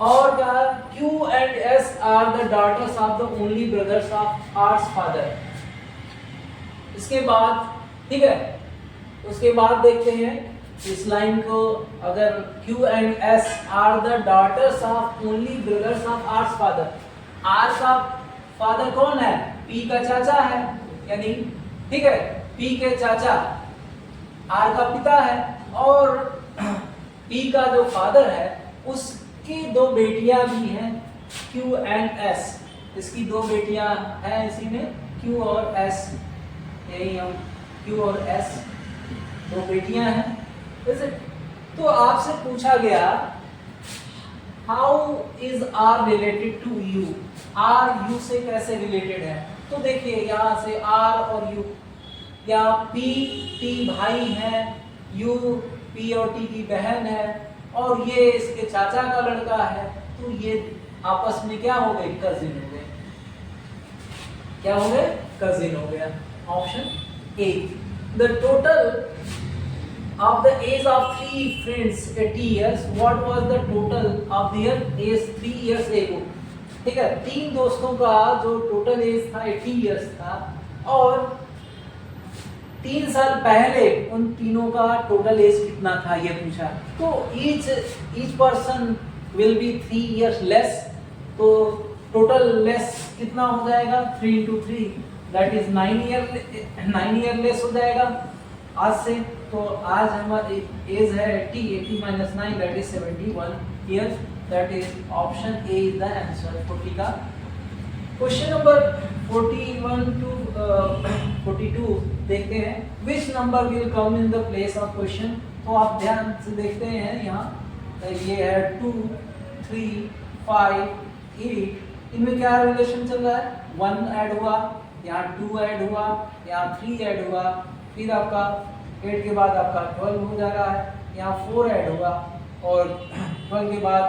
और क्या? Q and S are the daughters of the only brothers of R's father। इसके बाद, ठीक है, उसके बाद देखते हैं इस लाइन को, अगर Q and S are the daughters of only brothers of R's father, R का फादर कौन है? P का चाचा है, यानी, ठीक है, P के चाचा R का पिता है, और P का जो फादर है उसकी 2 बेटियां भी हैं, Q and S। इसकी 2 बेटियां हैं इसी में, Q और S, यही हम Q और S 2 बेटियां हैं। वैसे तो आपसे पूछा गया how is R related to U, R U से कैसे रिलेटेड है? तो देखिए यहाँ से R और U, या P T भाई है, U P और T की बहन है, और ये इसके चाचा का लड़का है, तो ये आपस में क्या हो गए? कजिन हो गए। क्या हो गए? कजिन हो गया। Option A. The total of the age of three friends 80 years, what was the total of their age 3 years ago? ठीक है, तीन दोस्तों का जो टोटल एज था 80 इयर्स था, और 3 साल पहले उन तीनों का टोटल एज कितना था ये पूछा। तो each person will be 3 years less, तो टोटल लेस कितना हो जाएगा 3 into 3 that is 9 year less हो जाएगा आज से। तो आज हमारी एज है 80 minus 9 that is 71 years, that is option A is the answer 40 का। क्वेश्चन नंबर 41 to 42 देखते हैं, which number will come in the place of question. तो आप ध्यान से देखते हैं यहाँ ये है 2, 3, 5, 8, इनमें क्या रिलेशन चल रहा है, 1 ऐड हुआ, यहाँ 2 ऐड हुआ, यहाँ 3 ऐड हुआ, फिर आपका 8 के बाद आपका 12 हो जा रहा है, यहाँ 4 ऐड हुआ, और 12 के बाद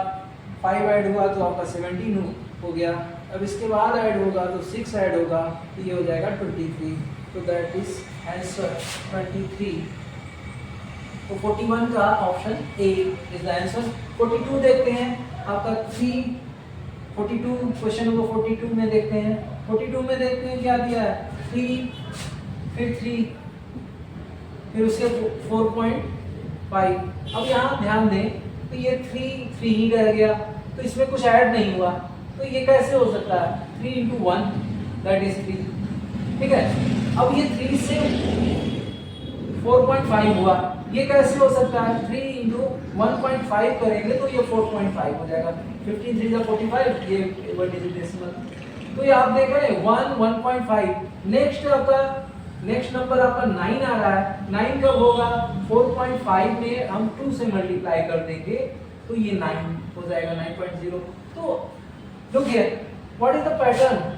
5 ऐड हुआ तो आपका 17 हो गया। अब इसके बाद ऐड होगा तो 6 ऐड होगा, तो ये हो जाएगा 23, तो दैट इज आंसर 23। तो 41 का option A is the answer. 42 देखते हैं, आपका 42 क्वेश्चन नंबर 42 में देखते हैं, 42 में देखते हैं क्या दिया है, 3, फिर 3, फिर उसके 4.5। अब यहाँ ध्यान दें तो ये 3 ही रह गया, तो इसमें कुछ ऐड नहीं हुआ, तो ये कैसे हो सकता है, 3 into 1 दैट इज 3, ठीक है। अब ये 3 से 4.5 हुआ, ये कैसे हो सकता है, 3 into 1.5 करेंगे तो ये 4.5 हो जाएगा, 15 3 जा 45, ये 1 डिजिट डेसिमल। तो ये आप देख रहे हैं 1 1.5। नेक्स्ट नंबर आपका 9 आ रहा है, 9 कब होगा, 4.5 में हम 2 से मल्टीप्लाई कर देंगे तो ये 9 हो जाएगा, 9.0। तो look here, what is the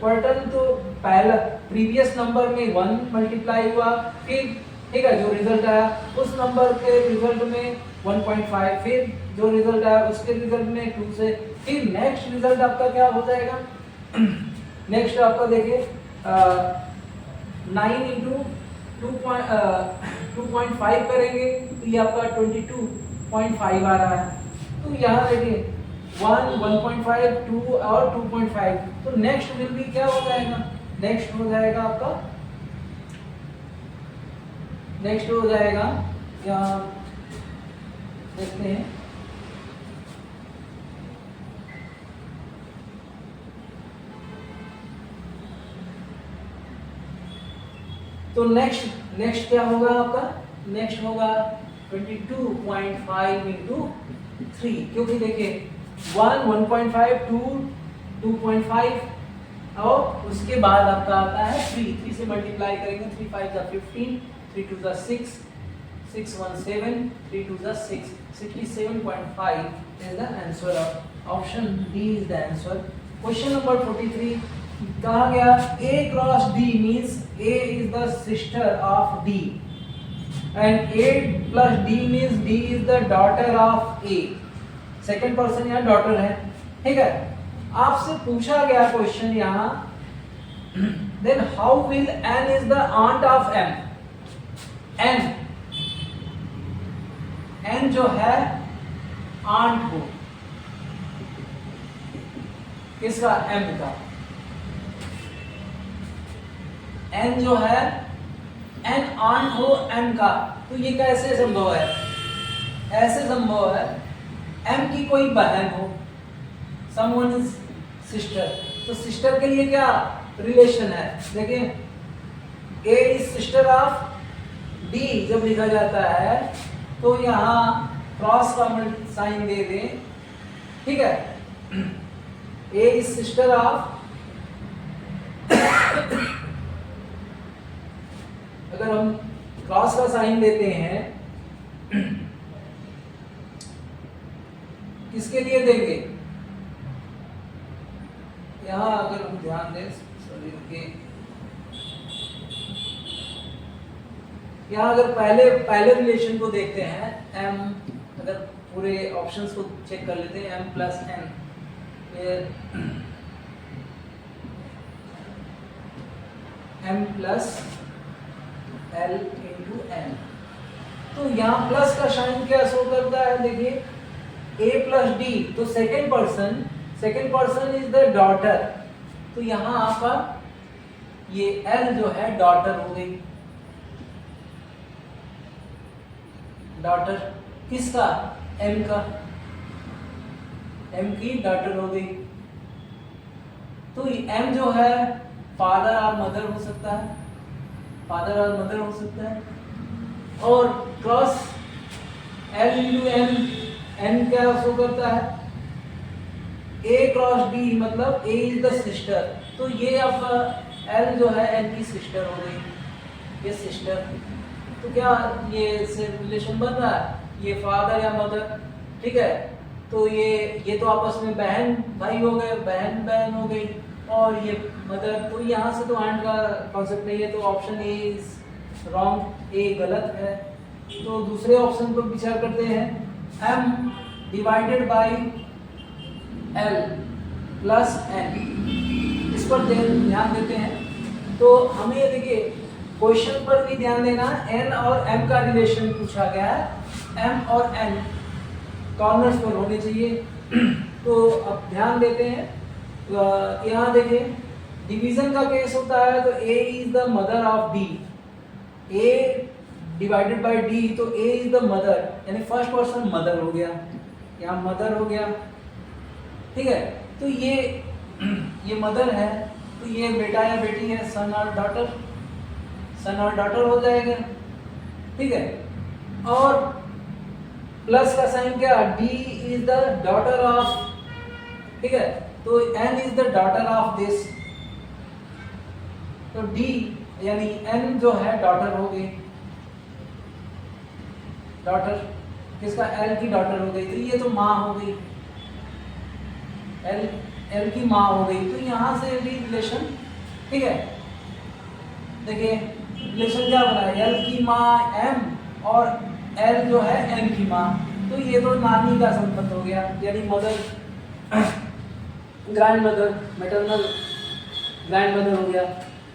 pattern, तो पहला प्रीवियस नंबर में 1 मल्टीप्लाई हुआ, फिर ठीक है जो रिजल्ट आया उस नंबर के रिजल्ट में 1.5, फिर जो रिजल्ट आया उसके रिजल्ट में 2 से, फिर नेक्स्ट रिजल्ट आपका क्या हो जाएगा, नेक्स्ट आपका देखिए 9 into 2.5 करेंगे तो ये आपका 22.5 आ रहा है। तो यहाँ देखिए 1, 1.5, 2 और 2.5, तो नेक्स्ट विल भी क्या हो जाएगा, नेक्स्ट हो जाएगा आपका, नेक्स्ट हो जाएगा यहाँ देखते हैं, तो नेक्स्ट क्या होगा आपका, नेक्स्ट होगा 22.5 into 3, क्योंकि देखिए 1, 1.5, 2, 2.5 और उसके बाद आपका आता है 3 से मल्टीप्लाई करेंगे, 3 5 जा 15, 3 2 जा 6, 6 1 7, 3 2 जा 6, 67.5 is the answer of option D is the answer। Question number 43 कहा गया A cross D means A is the sister of D and A plus D means D is the daughter of A। Second person यहाँ daughter है, ठीक है। आपसे पूछा गया question यहाँ, then how will N is the aunt of M। N जो है आंट हो किसका, M का, N जो है N आंट हो M का, तो ये कैसे संभव है, ऐसे संभव है M की कोई बहन हो, someone is sister, तो सिस्टर के लिए क्या रिलेशन है, देखिए A is sister of D जब लिखा जाता है तो यहाँ क्रॉस का साइन दे दें, ठीक है। A is sister of अगर हम क्रॉस का साइन देते हैं किसके लिए देंगे, यहाँ अगर हम ध्यान दें, यहाँ अगर पहले रिलेशन को देखते हैं, M अगर पूरे ऑप्शंस को चेक कर लेते हैं, M plus N, M plus L into N, तो यहाँ प्लस का साइन क्या शो करता है, देखिए a प्लस डी, तो second person is the daughter, तो यहाँ आपका ये L जो है डॉटर हो गई, डॉटर किसका, M का, M की डॉटर हो गई। तो M जो है फादर और मदर हो सकता है, फादर और मदर हो सकता है। और cross L into M, N क्या शो करता है, A क्रॉस D, मतलब A इज द सिस्टर, तो ये आपका L जो है N की सिस्टर हो गई, ये सिस्टर। तो क्या ये से रिलेशन बन रहा है, ये फादर या मदर, ठीक है। तो ये तो आपस में बहन भाई हो गए, बहन बहन हो गई, और ये मदर, तो यहाँ से तो आंट का कॉन्सेप्ट नहीं है, तो ऑप्शन ए इज रॉन्ग, ए गलत है। तो दूसरे ऑप्शन पर विचार करते हैं, m divided by l plus n, इस पर ध्यान देते हैं। तो हमें ये देखिए क्वेश्चन पर भी ध्यान देना, n और m का रिलेशन पूछा गया है, m और n कॉर्नर्स पर होने चाहिए। तो अब ध्यान देते हैं, यहाँ देखिए डिवीजन का केस होता है, तो a is the mother of d, a divided by d, तो a इज द मदर, यानी फर्स्ट पर्सन मदर हो गया, यहाँ मदर हो गया, ठीक है। तो ये मदर है, तो ये बेटा या बेटी है, सन और डॉटर हो जाएगा, ठीक है। और प्लस का साइन क्या, d is the daughter of, ठीक है, तो n is the daughter of this, तो d यानी n जो है डॉटर हो गई, डॉटर किसका, L की डॉटर हो गई, तो ये तो माँ हो गई, L की माँ हो गई। तो यहाँ से भी रिलेशन, ठीक है, देखिए रिलेशन क्या बना है, L की माँ M और L जो है M की माँ, तो ये तो नानी का संबंध हो गया, यानी mother grand mother, maternal grand mother हो गया।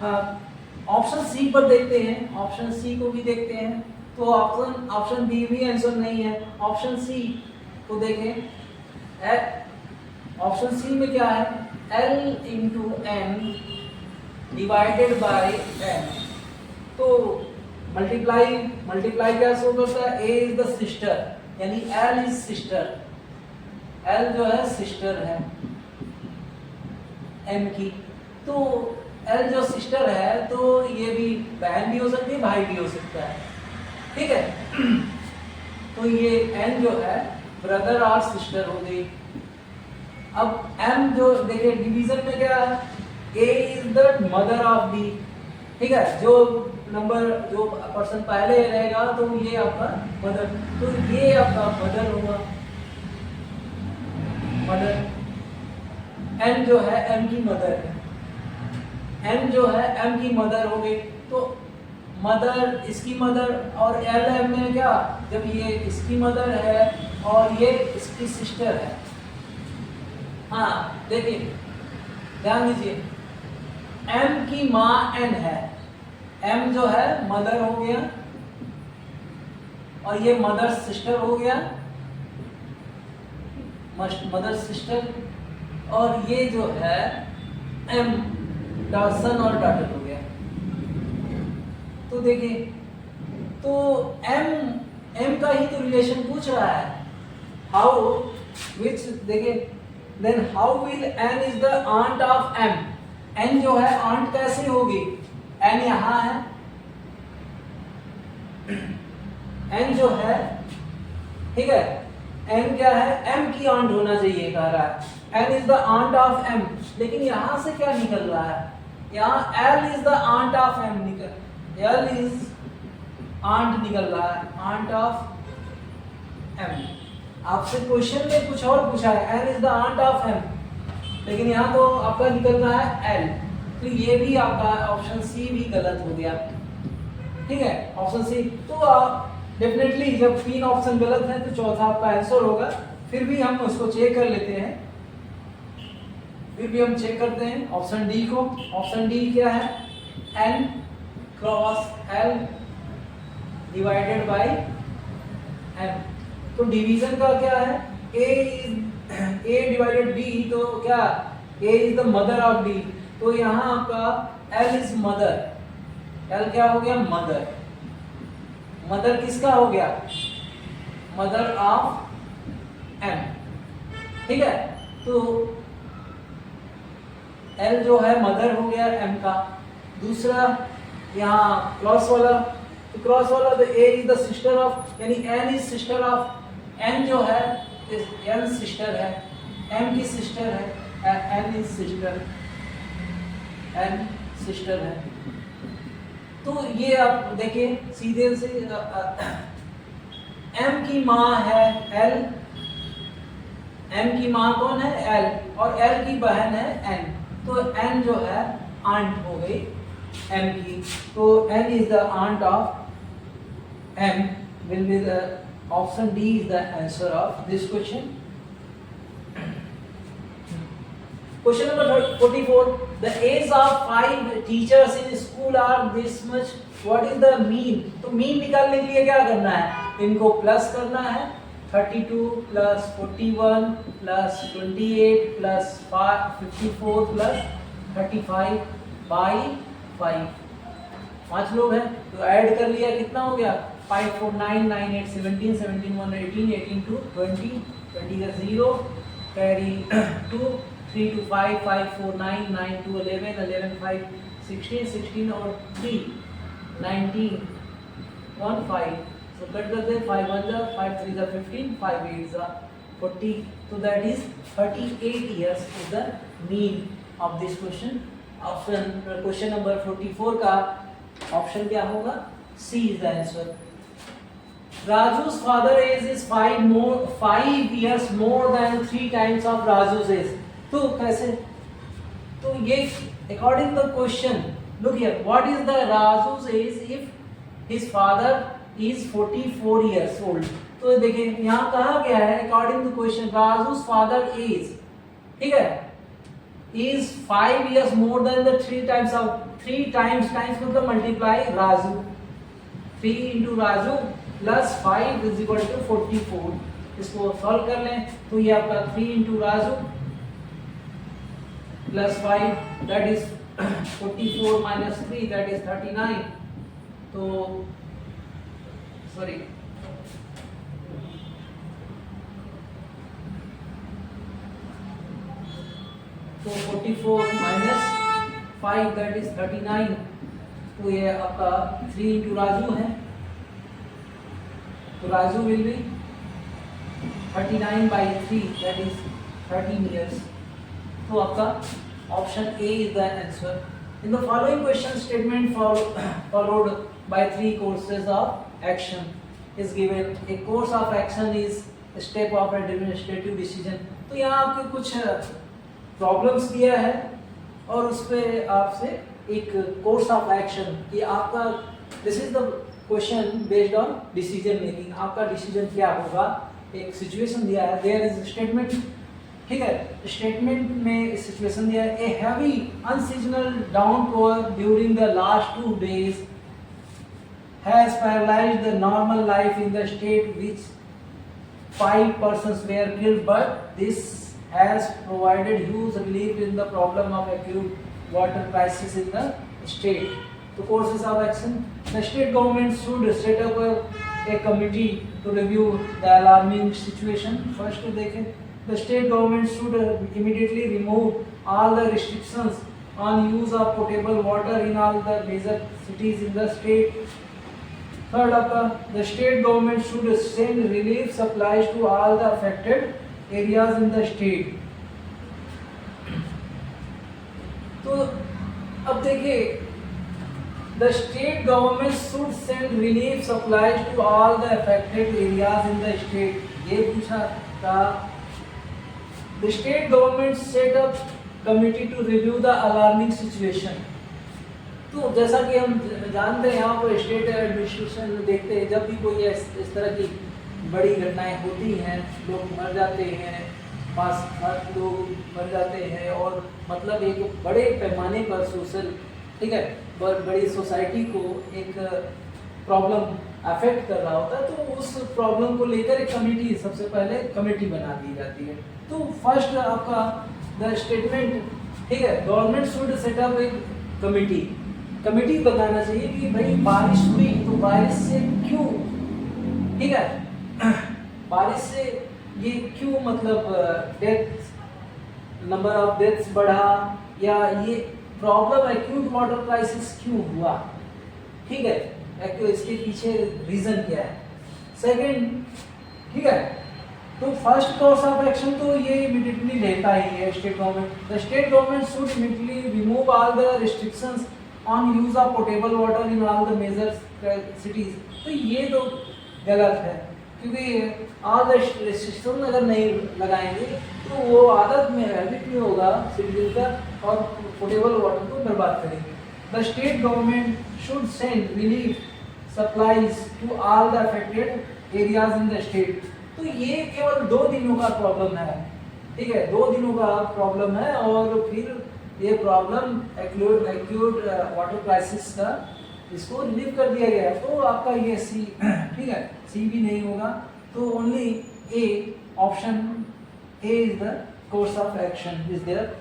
हाँ, ऑप्शन सी पर देखते हैं, ऑप्शन सी को भी देखते हैं, तो ऑप्शन बी भी आंसर नहीं है, ऑप्शन सी को देखें, ऑप्शन सी में क्या है, L into M divided by M, तो मल्टीप्लाई क्या शो करता है, A इज द सिस्टर, यानी L इज सिस्टर, L जो है सिस्टर है M की, तो L जो सिस्टर है, तो ये भी बहन भी हो सकती है, भाई भी हो सकता है, ठीक है। तो ये N जो है ब्रदर और सिस्टर हो गई। अब M जो देखिए डिवीजन में क्या है, A is the mother of D, ठीक है, जो पर्सन पहले रहेगा तो ये आपका मदर, तो ये आपका मदर होगा, मदर। N जो है M की मदर है, M जो है M की मदर हो गई, तो मदर इसकी मदर, और LM में क्या, जब ये इसकी मदर है और ये इसकी सिस्टर है। हाँ देखिए ध्यान दीजिए, M की माँ N है, M जो है मदर हो गया, और ये मदर सिस्टर हो गया, मदर सिस्टर, और ये जो है M सन और डॉटर हो गया। तो देखिए, तो M का ही तो रिलेशन पूछ रहा है, हाउ विच, देखिए then how will N is the aunt of M, N जो है आंट कैसे होगी, N यहाँ है, N जो है, ठीक है, N क्या है, M की आंट होना चाहिए कह रहा है, N is the aunt of M, लेकिन यहाँ से क्या निकल रहा है, यहाँ L is the aunt of M L is aunt निकल रहा है, आंट ऑफ M। आपसे क्वेश्चन में कुछ और पूछा है, N is the aunt of M, लेकिन यहाँ तो आपका निकल रहा है L, तो ये भी आपका ऑप्शन सी भी गलत हो गया, ठीक है, ऑप्शन सी। तो डेफिनेटली जब 3 ऑप्शन गलत हैं तो चौथा आपका आंसर होगा। फिर भी हम उसको चेक कर लेते हैं, फिर भी हम चेक करते हैं ऑप्शन डी को। ऑप्शन डी क्या है, N cross L divided by m। तो डिवीजन का क्या है, a डिवाइडेड b, तो क्या a is the mother of d, तो यहाँ आपका l इज मदर, l क्या हो गया, मदर। मदर किसका हो गया, मदर ऑफ m, ठीक है। तो l जो है मदर हो गया m का। दूसरा यहाँ क्रॉस वाला, तो क्रॉस वाला तो a is the sister of, यानी n is sister of, n जो है n सिस्टर है, m की सिस्टर है, n is sister, n sister है। तो ये आप देखिए सीधे से m की माँ है l, m की माँ कौन है, l, और l की बहन है n, तो n जो है आंट हो गई m की, तो n is the aunt of m, will be the option D is the answer of this question. Question number 44. The age of 5 teachers in school are this much. What is the mean? तो mean निकालने के लिए क्या करना है, इनको plus करना है, 32 plus 41 plus 28 plus 54 plus 35 by 5, 5 लोग हैं तो ऐड कर लिया, कितना हो गया, 5 4 9 9 8 17 17 1 18 18 2 20 20 का 0 कैरी 2 3 2 5 5 4 9 9 2 11 11 5 16 16 और 3 19 1 5, so कट कर दे, 5 1 जा 5 3 जा 15 5 8 जा 40, so that is 38 years is the mean of this question. Option question number 44 का ऑप्शन क्या होगा, C is the answer. Raju's father age is 5 years more than 3 times of Raju's age. तो कैसे, तो ये according to the question, look here, what is the Raju's age if his father is 44 years old. तो देखिए यहाँ कहा गया है according to question Raju's father age, ठीक है, is 5 years more than the 3 times of 3 times मतलब multiply Raju, 3 into Raju plus 5 is equal to 44. इसको सॉल्व कर लें तो ये आपका 3 into Raju plus 5 that is 44 minus 3 that is 39. तो सॉरी तो 44 minus 5 that is 39, तो ये आपका 3 into Raju है, तो Raju will be 39 by 3 that is 13 years. तो आपका option A is the answer. In the following question statement followed by 3 courses of action is given. A course of action is a step of administrative decision. तो यहाँ आपके कुछ problems दिया है और उस पर आपसे एक कोर्स ऑफ एक्शन कि आपका this is the question based on decision making, आपका डिसीजन क्या होगा, एक सिचुएशन दिया है, देयर इज स्टेटमेंट, ठीक है, स्टेटमेंट में सिचुएशन दिया है, a heavy unseasonal downpour during the last 2 days has paralyzed the normal life in the state which 5 persons were killed, but this has provided huge relief in the problem of acute water crisis in the state. The courses of action, the state government should set up a committee to review the alarming situation. First देखें, the state government should immediately remove all the restrictions on use of potable water in all the major cities in the state. Third, the state government should send relief supplies to all the affected areas in the state. तो अब देखिए, the state government should send relief supplies to all the affected areas in the state. ये पूछा था. The state government set up committee to review the alarming situation. तो जैसा कि हम जानते हैं यहाँ पर स्टेट एडमिनिस्ट्रेशन देखते हैं, जब भी कोई इस तरह की बड़ी घटनाएं होती हैं, लोग मर जाते हैं, 5-7 लोग मर जाते हैं, और मतलब एक बड़े पैमाने पर सोशल, ठीक है, बड़ी सोसाइटी को एक प्रॉब्लम अफेक्ट कर रहा होता है, तो उस प्रॉब्लम को लेकर एक कमेटी, सबसे पहले कमेटी बना दी जाती है। तो फर्स्ट आपका द स्टेटमेंट, ठीक है, गवर्नमेंट शुड सेट अप एक कमेटी। कमेटी बताना चाहिए कि भाई बारिश हुई तो बारिश से क्यों, ठीक है, बारिश से ये क्यों, मतलब डेथ, नंबर ऑफ डेथ्स बढ़ा, या ये प्रॉब्लम एक्यूट वाटर क्राइसिस क्यों हुआ, ठीक है, इसके पीछे रीजन क्या है। सेकंड, ठीक है, तो फर्स्ट कोर्स ऑफ एक्शन तो ये इमीडिएटली लेता ही है state government. The state government should immediately remove all the restrictions on use of portable water in all the major cities. तो ये तो गलत है, क्योंकि ऑल द रिस्ट्रिक्शन अगर नहीं लगाएंगे तो वो आदत में, हैबिट में होगा सिटीजन का, और पोर्टेबल वाटर को बर्बाद करेंगे। The state government should send relief supplies to all the affected areas in the state. तो ये केवल 2 दिनों का प्रॉब्लम है, ठीक है, 2 दिनों का प्रॉब्लम है, और फिर ये प्रॉब्लम एक्यूट वाटर क्राइसिस का इसको रिलीव कर दिया गया। तो आपका ये सी, ठीक है, सी भी नहीं होगा, तो only A, option A is the course of action is there.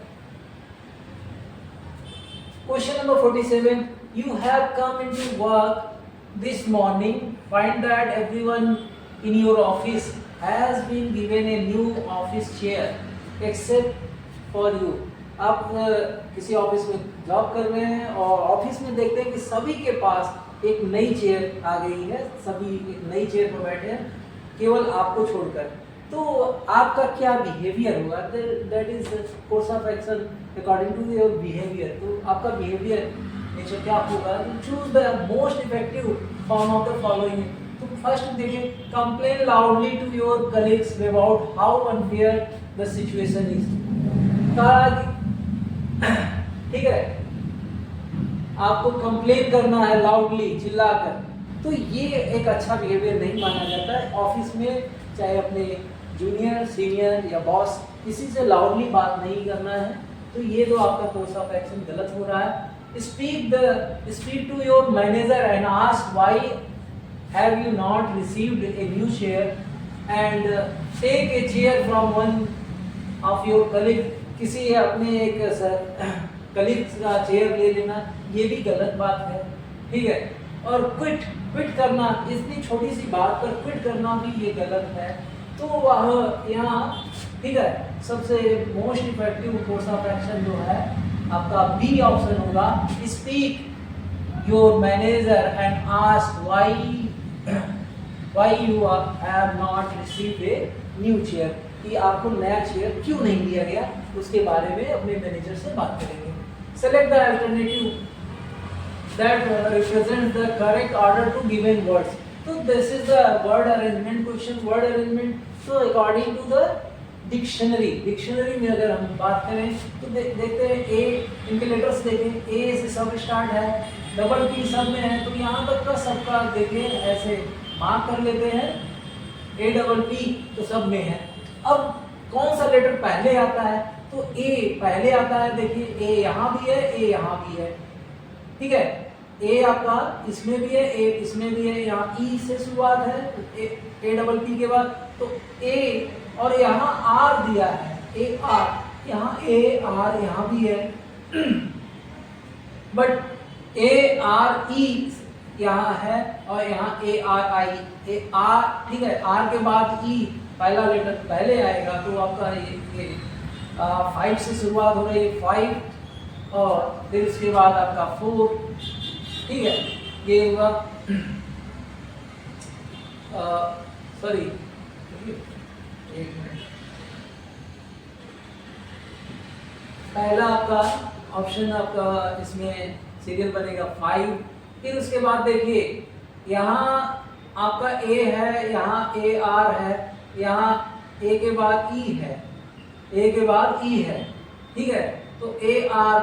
Question number 47. You have come into work this morning. Find that everyone in your office has been given a new office chair except for you. आप किसी office में job कर रहे हैं और office में देखते हैं कि सभी के पास एक नई चेयर आ गई है, सभी एक नई चेयर पर बैठे हैं, केवल आपको छोड़कर। तो आपका क्या बिहेवियर होगा, that is course of action according to your behaviour. तो आपका बिहेवियर नेचर क्या होगा, choose the most effective form of the following. तो फर्स्ट देखिए, complain loudly to your colleagues about how unfair the situation is. ठीक है, आपको complain करना है लाउडली, चिल्लाकर, तो ये एक अच्छा बिहेवियर नहीं माना जाता है ऑफिस में। चाहे अपने जूनियर, सीनियर या बॉस, किसी से लाउडली बात नहीं करना है। तो ये तो आपका कोर्स ऑफ एक्शन गलत हो रहा है। Speak to your manager and ask why have you not received a new chair and take a chair from one of your colleague. किसी अपने एक कलीग का चेयर ले लेना, ये भी गलत बात है, ठीक है। और क्विट करना, इतनी छोटी सी बात पर क्विट करना भी ये गलत है। तो वह यहाँ, ठीक है, सबसे most effective course of action जो है आपका बी ऑप्शन होगा। Speak your manager and ask why you have not received a new chair, कि आपको नया चेयर क्यों नहीं दिया गया, उसके बारे में अपने मैनेजर से बात करेंगे। Select the alternative that represents the correct order to given words. So this is the word arrangement question, word arrangement. So according to the dictionary में अगर हम बात करें तो देखते हैं ए, इनके लेटर्स देखें, ए से सब स्टार्ट है, डबल पी सब में है, तो यहाँ तक का सबका देखें ऐसे मार्क कर लेते हैं, ए डबल पी तो सब में है। अब कौन सा लेटर पहले आता है, तो ए पहले आता है, देखिए ए यहाँ भी है, ए यहाँ भी है, ठीक है, ए आपका इसमें भी है, ए इसमें भी है, यहाँ ई से शुरुआत है, ए डबल पी के बाद, तो ए और यहाँ आर दिया है, ए आर, यहाँ ए आर यहाँ भी है, बट ए आर ई यहाँ है, और यहाँ A R I, A R, ठीक है, आर के बाद ई पहला लेटर पहले आएगा, तो आपका ये 5 से शुरुआत हो रही है, 5, और फिर इसके बाद आपका 4, ठीक है, ये हुआ, सॉरी एक मिनट, पहला आपका ऑप्शन आपका इसमें सीरियल बनेगा 5, फिर उसके बाद देखिए यहाँ आपका ए है, यहाँ ए आर है, यहाँ ए के बाद ई है, ए के बाद ई है, ठीक है, तो ए आर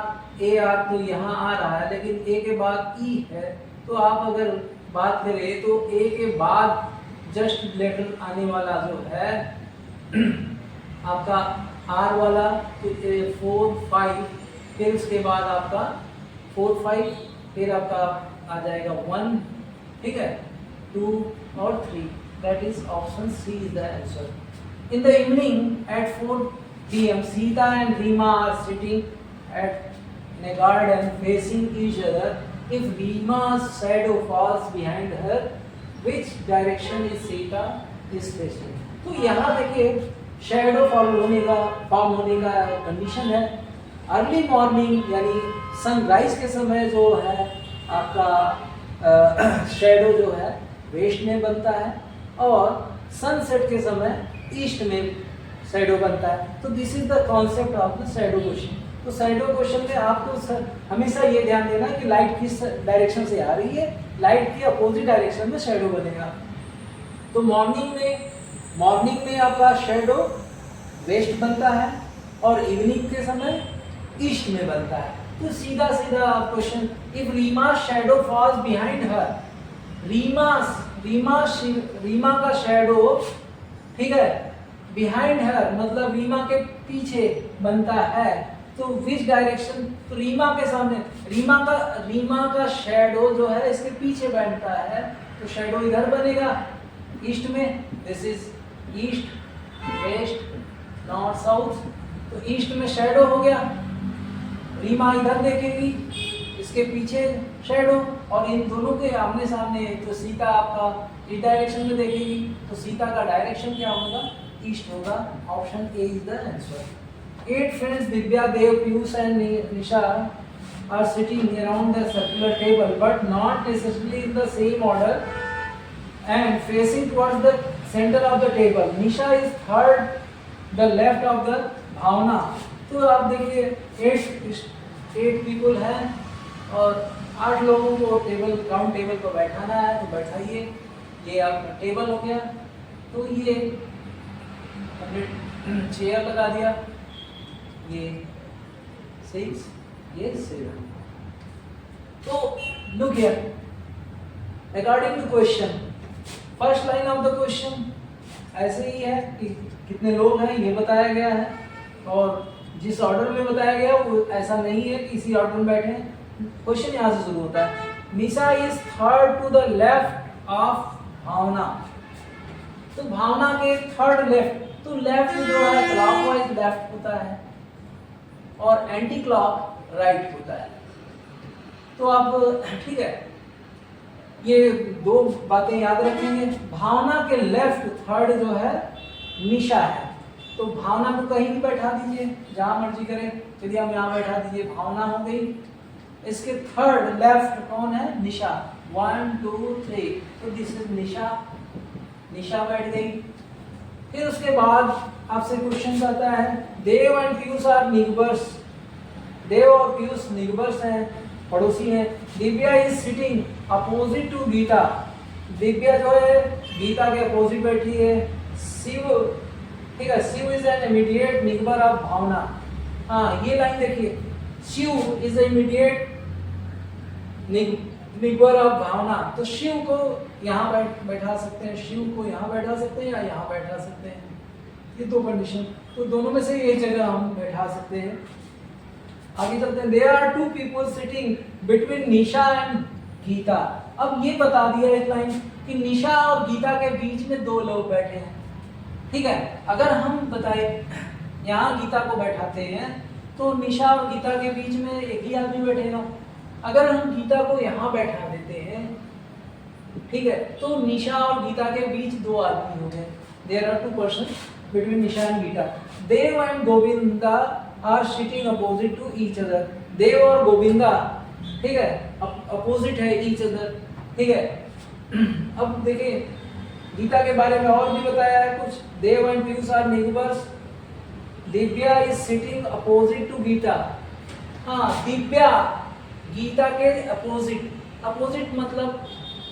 तो यहाँ आ रहा है, लेकिन ए के बाद ई है, तो आप अगर बात करें तो ए के बाद जस्ट लेटर आने वाला जो है आपका आर वाला, तो 4, 5, फिर उसके बाद आपका 4, 5, फिर आपका आ जाएगा 1, ठीक है, 2 or 3. That is option C is the answer. In the evening at 4 p.m. Sita and Rima are sitting in a garden facing each other. If Rima's shadow falls behind her, which direction is Sita is facing? तो यहाँ देखिए shadow form होने का condition है early morning यानी sunrise के समय जो है आपका शैडो जो है वेस्ट में बनता है और सनसेट के समय ईस्ट में शैडो बनता है। तो this is the concept of the shadow question. तो शैडो क्वेश्चन में आपको हमेशा ये ध्यान देना कि लाइट किस डायरेक्शन से आ रही है, लाइट की अपोजिट डायरेक्शन में शैडो बनेगा। तो मॉर्निंग में आपका शैडो वेस्ट बनता है और इवनिंग के समय ईस्ट में बनता है। तो सीधा question, if Reema shadow falls behind her, Reema का शैडो, ठीक है, बिहाइंड हर मतलब रीमा के पीछे बनता है, तो विच डायरेक्शन? तो रीमा के सामने, रीमा का शैडो जो है इसके पीछे बनता है, तो शैडो इधर बनेगा ईस्ट में। This is east, west, north, south. तो ईस्ट में शैडो हो गया, रीमा इधर देखेगी, इसके पीछे शैडो, और इन दोनों के आमने सामने तो सीता आपका इस डायरेक्शन में देखेगी, तो सीता का डायरेक्शन क्या होगा? ईस्ट होगा। Option A is the answer. 8 friends Divya, Dev, Piyush and Nisha are sitting around the circular table but not necessarily in the same order and facing towards the center of the table. Nisha is third the left of the भावना। तो आप देखिए 8 people हैं और 8 लोगों को round table पर बैठाना है, तो बैठाइए। ये आपका टेबल हो गया, तो ये हमने चेयर लगा दिया, ये 6, ये 7। तो look here, according to question, first line of the question ऐसे ही है कि कितने लोग हैं ये बताया गया है, और जिस ऑर्डर में बताया गया वो ऐसा नहीं है कि इसी ऑर्डर में बैठे हैं। क्वेश्चन यहाँ से शुरू होता है, Nisha is third to the left of Bhavna. तो भावना के थर्ड लेफ्ट, तो लेफ्ट जो है क्लॉकवाइज लेफ्ट होता है और एंटी क्लॉक राइट होता है। तो आप ठीक है, ये 2 बातें याद रखेंगे। भावना के लेफ्ट थर्ड जो है निशा है, तो भावना को कहीं भी बैठा दीजिए, जहां मर्जी करें। चलिए हम यहाँ बैठा दीजिए, भावना हो गई। इसके थर्ड लेफ्ट कौन है? निशा। 1 2 3, तो दिस इज निशा बैठ गई। फिर उसके बाद आपसे क्वेश्चन आता है, Dev and Piyush are neighbours. Dev और पीयूष नीबर्स हैं, पड़ोसी हैं। Divya is sitting opposite to Geeta. Divya जो है गीता के अपोजिट बैठी है। शिव, ठीक है, Shiv is an immediate neighbour of Bhavna. हाँ, ये लाइन देखिए, Shiv is immediate neighbour of Bhavna. तो शिव को यहाँ बैठा सकते हैं, शिव को यहाँ बैठा सकते हैं या यहाँ बैठा सकते हैं, ये 2 कंडीशन। तो दोनों में से एक जगह हम बैठा सकते हैं। आगे चलते हैं, there are 2 people sitting between Nisha and Geeta. अब ये बता दिया एक लाइन कि निशा और गीता के बीच में 2 लोग बैठे हैं, ठीक है। अगर हम बताए यहाँ गीता को बैठाते हैं तो निशा और गीता के बीच में एक ही आदमी बैठेगा। अगर हम गीता को यहाँ बैठा देते हैं, ठीक है, तो निशा और गीता के बीच 2 आदमी हो गए। There are 2 person between Nisha and Geeta. Dev and Govinda are sitting opposite to each other. Dev और गोविंदा, ठीक है, अपोजिट है ईच अदर, ठीक है। अब देखिए गीता के बारे में और भी बताया है कुछ। Dev and Piyush are neighbours. Divya is sitting opposite to Geeta. हाँ, दिव्या गीता के अपोजिट, अपोजिट मतलब,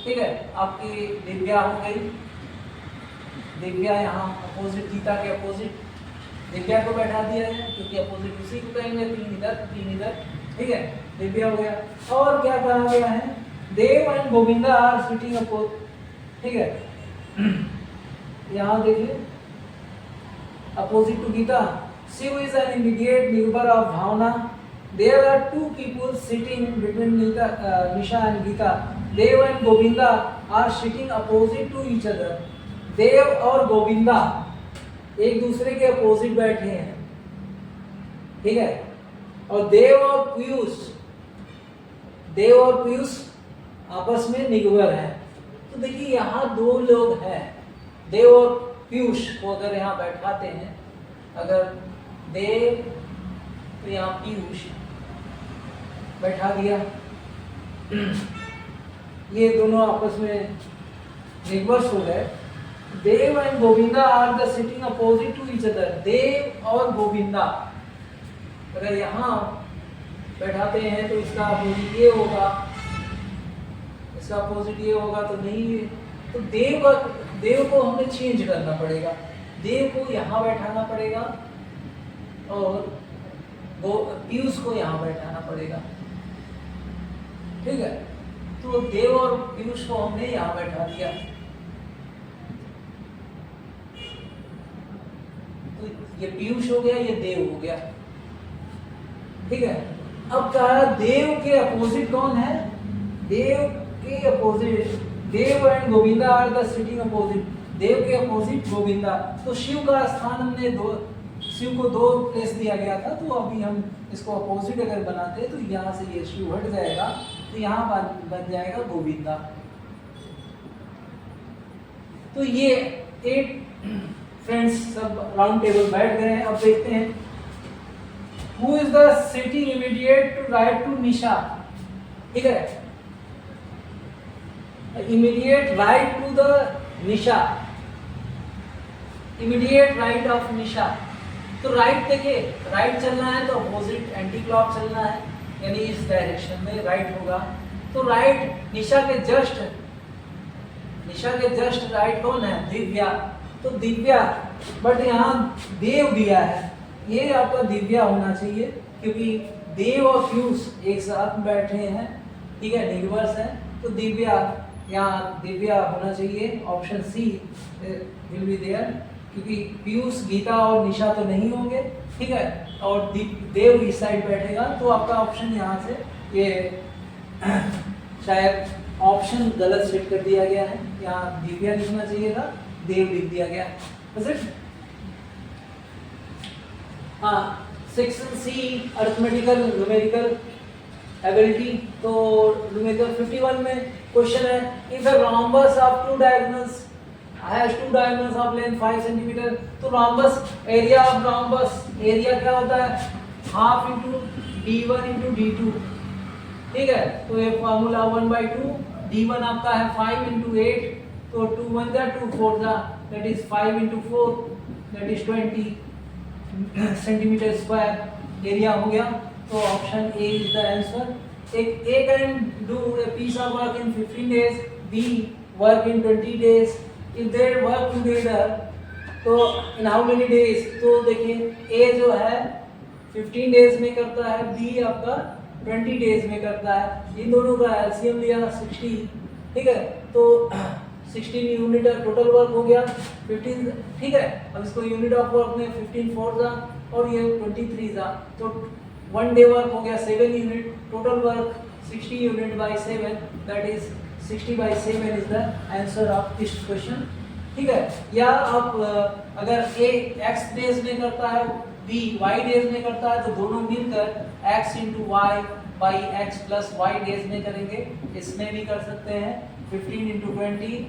ठीक है, आपकी दिव्या हो गई, दिव्या यहाँ अपोजिट, गीता के अपोजिट दिव्या को बैठा दिया है क्योंकि अपोजिट उसी को कहेंगे, 3 इधर 3 इधर, ठीक है, दिव्या हो गया। और क्या कहा गया है? Dev and Govinda are sitting opposite, ठीक है, यहाँ देखिए opposite to Geeta. Shiv is an immediate neighbour of Bhavna. There are 2 people sitting between Nisha and Geeta. Dev and Govinda are sitting opposite to each other. Dev और गोविंदा एक दूसरे के अपोजिट बैठे हैं, ठीक है। और देव और पीयूष आपस में निगवर है। तो देखिए यहाँ दो लोग हैं, देव और पीयूष को अगर यहाँ बैठाते हैं, अगर देव तो यहाँ पीयूष बैठा दिया, ये दोनों आपस में निगवर्स हो गए। Dev and Govinda are the sitting opposite to each other. Dev और गोविंदा अगर यहाँ बैठाते हैं तो इसका अपोजिट ये होगा, इसका अपोजिट ये होगा, तो नहीं। तो देव को हमें चेंज करना पड़ेगा, देव को यहाँ बैठाना पड़ेगा और पीयूष को यहाँ बैठाना पड़ेगा, ठीक है। तो देव और पीयूष को हमने यहाँ बैठा दिया, तो ये पीयूष हो गया, ये देव हो गया, ठीक है। अब कहा देव के अपोजिट कौन है, देव के opposite, Dev and Govinda are the sitting opposite. Dev के अपोजिट गोविंदा, तो शिव का स्थान हमने शिव को दो प्लेस दिया गया था, तो अभी हम इसको अपोजिट अगर बनाते तो यहाँ से ये शिव हट जाएगा, तो यहाँ बन जाएगा गोविंदा। तो ये 8 फ्रेंड्स सब राउंड टेबल बैठ गए हैं। अब देखते हैं who is the sitting immediate to right to Nisha, ठीक है। Immediate right to the Nisha, immediate right of Nisha. तो राइट देखिए, राइट चलना है तो अपोजिट एंटी क्लॉक चलना है, यानी इस डायरेक्शन में राइट होगा। तो राइट निशा के जस्ट राइट कौन है, दिव्या। तो दिव्या, बट यहाँ देव दिया है, ये आपका दिव्या होना चाहिए, क्योंकि देव और पीयूष एक साथ बैठे हैं, ठीक है, निगवर्स हैं। तो दिव्या, यहाँ दिव्या होना चाहिए, option C will be there, क्योंकि पीयूष, गीता और निशा तो नहीं होंगे, ठीक है, और देव इस साइड बैठेगा। तो आपका ऑप्शन यहाँ से ये शायद ऑप्शन गलत सेट कर दिया गया है, यहाँ दिव्या लिखना चाहिए था, देव लिख दिया गया। हाँ, section C arithmetical numerical ability. तो न्यूमेरिकल 51 में क्वेश्चन है, if a rhombus of 2 diagonals has 2 diagonals of length 5 cm, तो rhombus area of rhombus, area क्या होता है, half into d1 into d2, ठीक है। तो ये फार्मूला 1/2, d1 आपका है 5 इंटू 8, तो 2 1 जा 2 4 जा, that is 5 into 4, that is 20 centimetre square area हो गया। तो option A is the answer. A can do a piece of work in 15 days, B work in 20 days. If they work together, तो in how many days? तो देखिए A जो है 15 days में करता है, B आपका 20 डेज में करता है। इन दोनों का एलसीएम लिया 60, ठीक है। तो 16 यूनिट टोटल वर्क हो गया 15, ठीक है। अब इसको यूनिट ऑफ वर्क में 15 4 जा और ये 23 जा, तो 1 डे वर्क हो गया 7 unit, total work 60 unit by 7, that is 60/7 is the answer of this question, ठीक है। या आप अगर A x डेज में करता है, B y डेज में करता है, तो दोनों मिलकर x into Y by X plus Y days में करेंगे। इसमें भी कर सकते हैं 15 into 20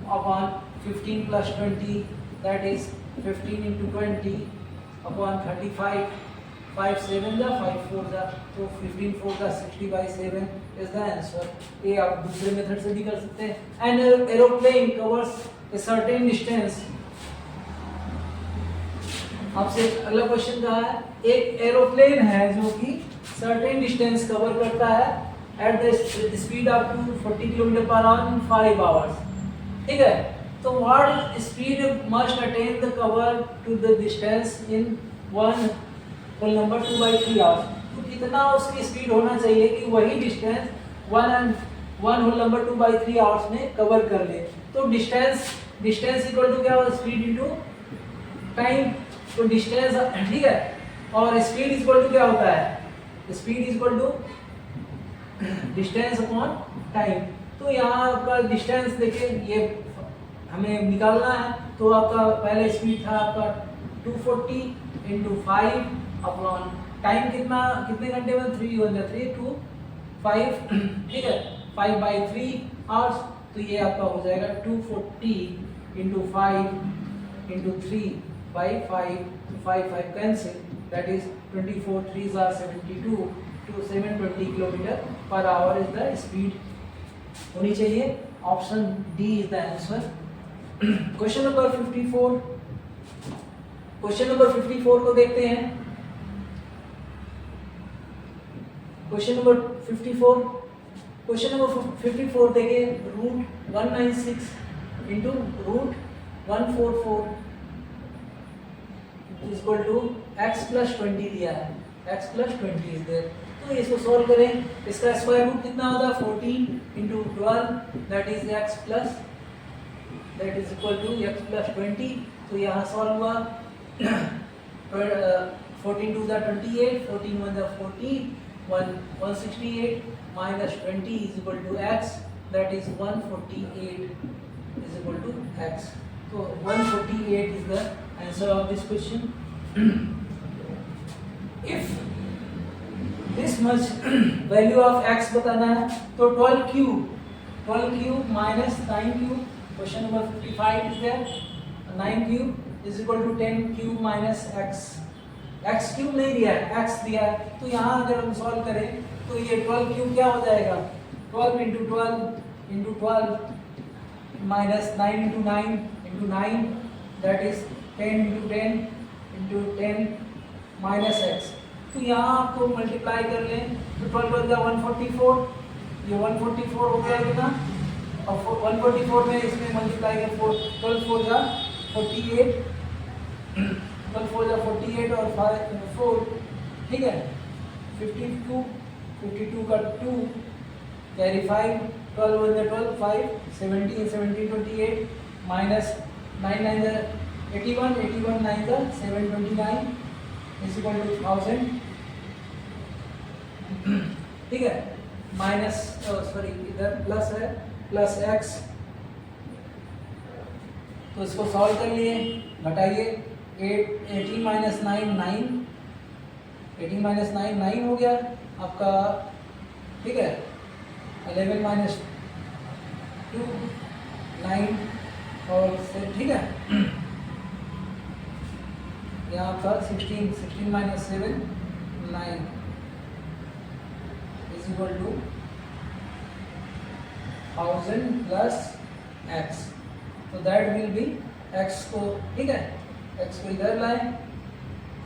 upon 15 plus 20, that is 15 into 20 upon 35, 5 7 जा 5 4 जा, तो 15 4 का 60/7 इज द आंसर। ये आप दूसरे मेथड से भी कर सकते हैं। An aeroplane covers a certain distance. आपसे अगला क्वेश्चन कहा है, एक एरोप्लेन है जो कि सर्टेन डिस्टेंस कवर करता है at the speed of 240 km/h in 5 hours, ठीक है। तो what speed must attain the cover to the distance in 1 whole number 2/3 hours. तो कितना उसकी स्पीड होना चाहिए कि वही डिस्टेंस 1 होल नंबर 2/3 आवर्स में कवर कर ले। तो डिस्टेंस इक्वल टू क्या होगा, स्पीड इनटू टाइम। तो डिस्टेंस, ठीक है, और स्पीड इक्वल टू क्या होता है, speed equal to distance upon time. तो यहाँ आपका डिस्टेंस देखिए, ये हमें निकालना है। तो आपका पहले स्पीड था आपका 240 इंटू 5 अपॉन टाइम कितने घंटे में, 3 हो जाए 3 2 5 ठीक है, 5/3 आवर्स। तो ये आपका हो जाएगा 240 into 5 into 3/5 cancel, that is 24 3 are 72 to 720 kilometre per hour is the speed होनी चाहिए। Option D is the answer. Question number 54, question number 54 को देखते हैं। क्वेश्चन नंबर 54, क्वेश्चन नंबर 54 देखिए, root 196 into root 144 is equal to x plus 20 दिया है, x plus 20 is there. तो इसको सॉल्व करें, इसका स्क्वायर रूट कितना होता है, 14 into 12 that is x plus, that is equal to x plus 20। तो यहाँ सॉल्व हुआ 14 two the 28, 14 1 the 40, 168 minus 20 is equal to x, that is 148 is equal to x. So 148 is the answer of this question. If this much value of x बताना है तो 12 cube minus 9 cube, question number 55 is there, 9 cube is equal to 10 cube minus x, x cube नहीं दिया है, x दिया है। तो यहाँ अगर हम सॉल्व करें तो ये 12 क्यूब क्या हो जाएगा, 12 into 12 minus 9 into 9 that is 10 into 10 minus x। तो यहाँ आपको मल्टीप्लाई कर लें तो 12 बन गया 144, ये 144 हो गया कितना, और 144 में इसमें मल्टीप्लाई कर 12 4 जा 48, 12 4 जा 48 और 5 4 ठीक है, 52 का 2 carry 5, 12 1 12 5 17 28 minus 9 9 81 9 729 is equal to 1000 ठीक है, माइनस सॉरी इधर प्लस है, प्लस x। तो इसको सॉल्व कर लिए, घटाइए 18 माइनस 9 9, 18 माइनस 9 9 हो गया आपका ठीक है, 11 माइनस 2 9 और ठीक है, यहाँ आपका 16 minus 7 9 is equal to 1000 plus x। तो दैट विल बी x को ठीक है, x को इधर लाएं,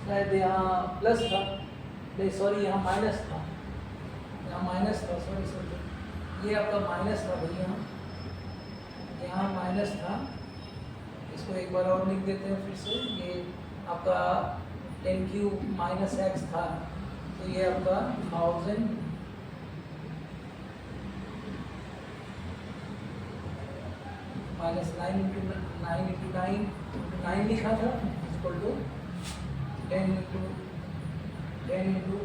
शायद यहाँ प्लस था, नहीं सॉरी यहाँ माइनस था, यहाँ माइनस था, सॉरी ये आपका माइनस था भैया, यहाँ माइनस था। इसको एक बार और लिख देते हैं फिर से, ये आपका 10 क्यूब माइनस x था, तो ये आपका 1000 माइनस 9 इंटू 9 लिखा था equal to 10 into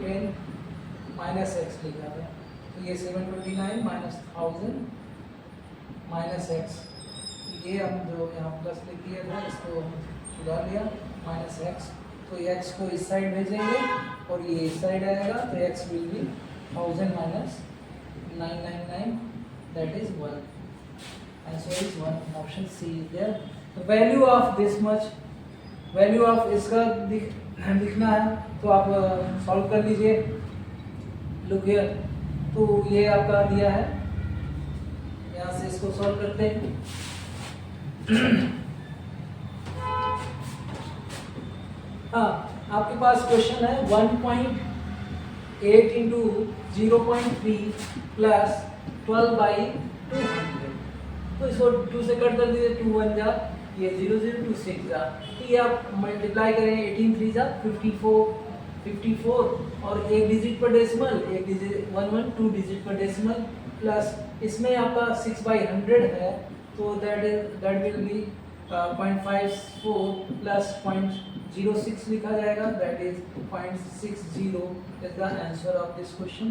10 minus x लिखा था। तो ये 729 माइनस 1000 माइनस x, ये हम जो यहाँ प्लस लिख दिया था इसको सुधार लिया माइनस x। तो x को इस साइड भेजेंगे और ये इस साइड आएगा, तो x will be 1000 minus 999 that is 1। Answer is 1, option C is there. The value of this much, value of इसका लिखना है तो आप सॉल्व कर लीजिए। Look here, तो ये आपका दिया है, यहाँ से इसको सॉल्व करते हैं। हाँ, आपके पास क्वेश्चन है 1.8 इंटू 0.3 प्लस 12/200। तो इसको 2 से कट कर दीजिए, 2 1 जा, ये 0 0 2 6 जा, तो ये आप मल्टीप्लाई करें 18 3 जा 54 और एक डिजिट पर डेसिमल, एक डिजिट 1 1 2 डिजिट पर डेसिमल, प्लस इसमें आपका 6/100 है, तो दैट विल बी 0.54 प्लस 0.06 लिखा जाएगा, that is 0.60 is the answer of this question.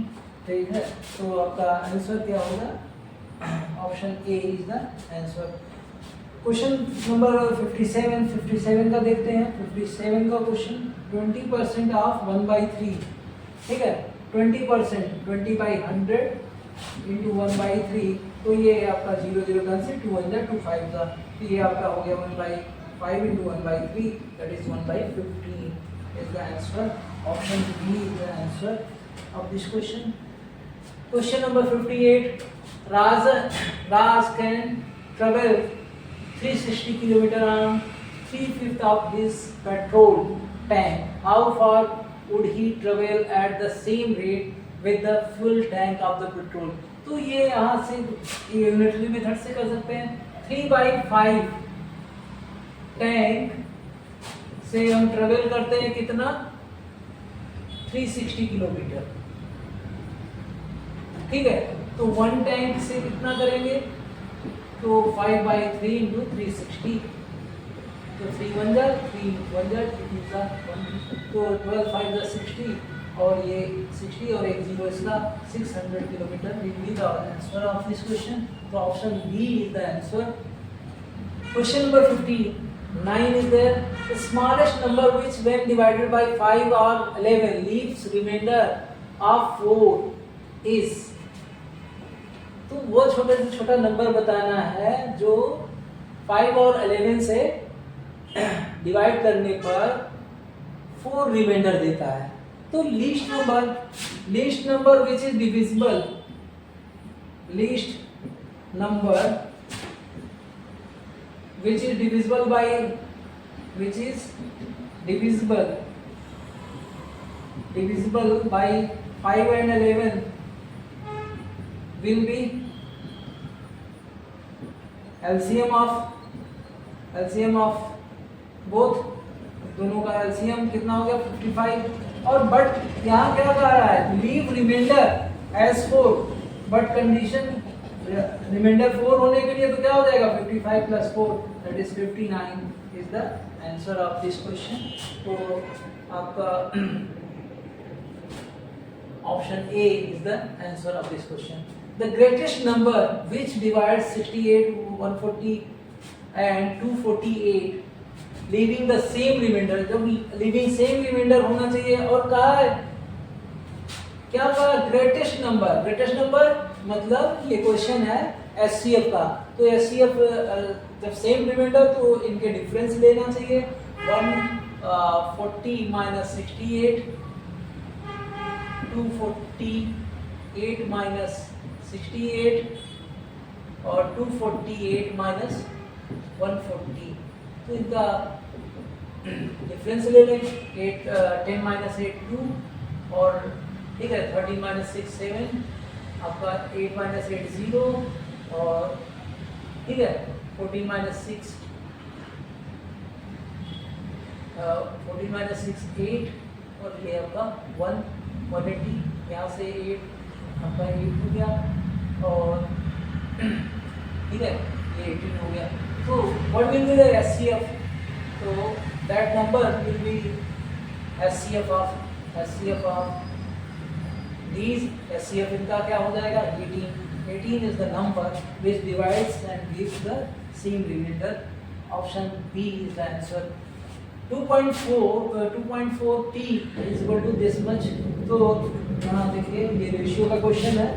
ठीक है, तो आपका आंसर क्या होगा? Option A is the answer. Question number 57 का देखते हैं। 57 का क्वेश्चन, 20% ऑफ 1/3, ठीक है, 20%, 20/100 इंटू 1/3, तो ये आपका 0 0 कैंसिल, 2 1 2 5 का, तो ये आपका हो गया 1/5 into 1/3, that is 1/15 is the answer. Option B is the answer of this question. Question number 58. Raj can travel 360 km on 3/5 of his petrol tank. How far would he travel at the same rate with the full tank of the petrol? तो ये यहाँ से unitary method से कर सकते हैं। 3/5 tank से हम ट्रेवल करते हैं कितना? 360 किलोमीटर, ठीक है। तो 1 टैंक से कितना करेंगे? तो 5/3 इंटू 360, तो 3 1 जा 3 1 जा 3 जा 1, तो 12 5 जा 60, और ये 60 और एक 0 इसका 600 kilometre will be the answer of this question. तो option B is the answer. Question number 59 is there. The smallest number which when divided by 5 or 11 leaves remainder of 4 is, तो वो छोटे से छोटा नंबर बताना है जो 5 और 11 से डिवाइड करने पर 4 रिमाइंडर देता है। तो least number which is divisible, least number which is divisible by 5 and 11 will be LCM of both, दोनों का LCM कितना हो गया? 55। और बट यहाँ क्या कह रहा है? Leave remainder as 4, but condition remainder 4 होने के लिए तो क्या हो जाएगा? 55 plus 4 that is 59 is the answer of this question. तो आपका option A is the answer of this question. The greatest number which divides 68, 140 and 248 leaving the same remainder, जब लीविंग सेम रिमाइंडर होना चाहिए, और कहा है क्या कहा? ग्रेटेस्ट नंबर मतलब ये क्वेश्चन है एचसीएफ का, तो एचसीएफ जब सेम रिमाइंडर तो इनके डिफरेंस लेना चाहिए। 140 माइनस 68, 248 माइनस 68 और 248 माइनस 140, तो इनका डिफरेंस ले लें। 10 माइनस 8 2, और ठीक है 13 माइनस 6 7, आपका 8 माइनस 8 0, और ठीक है 14 माइनस 6 14 माइनस 6 8, और ये आपका 180, यहाँ से 8 आपका 8 हो गया, और ठीक है ये 18 हो गया। तो what will be the HCF? तो that number will be HCF of these, HCF इनका क्या हो जाएगा? 18 is the number which divides and gives the same remainder. Option B is the answer. 2.4t is equal to this much. तो यहाँ देखिए ये ratio का क्वेश्चन है।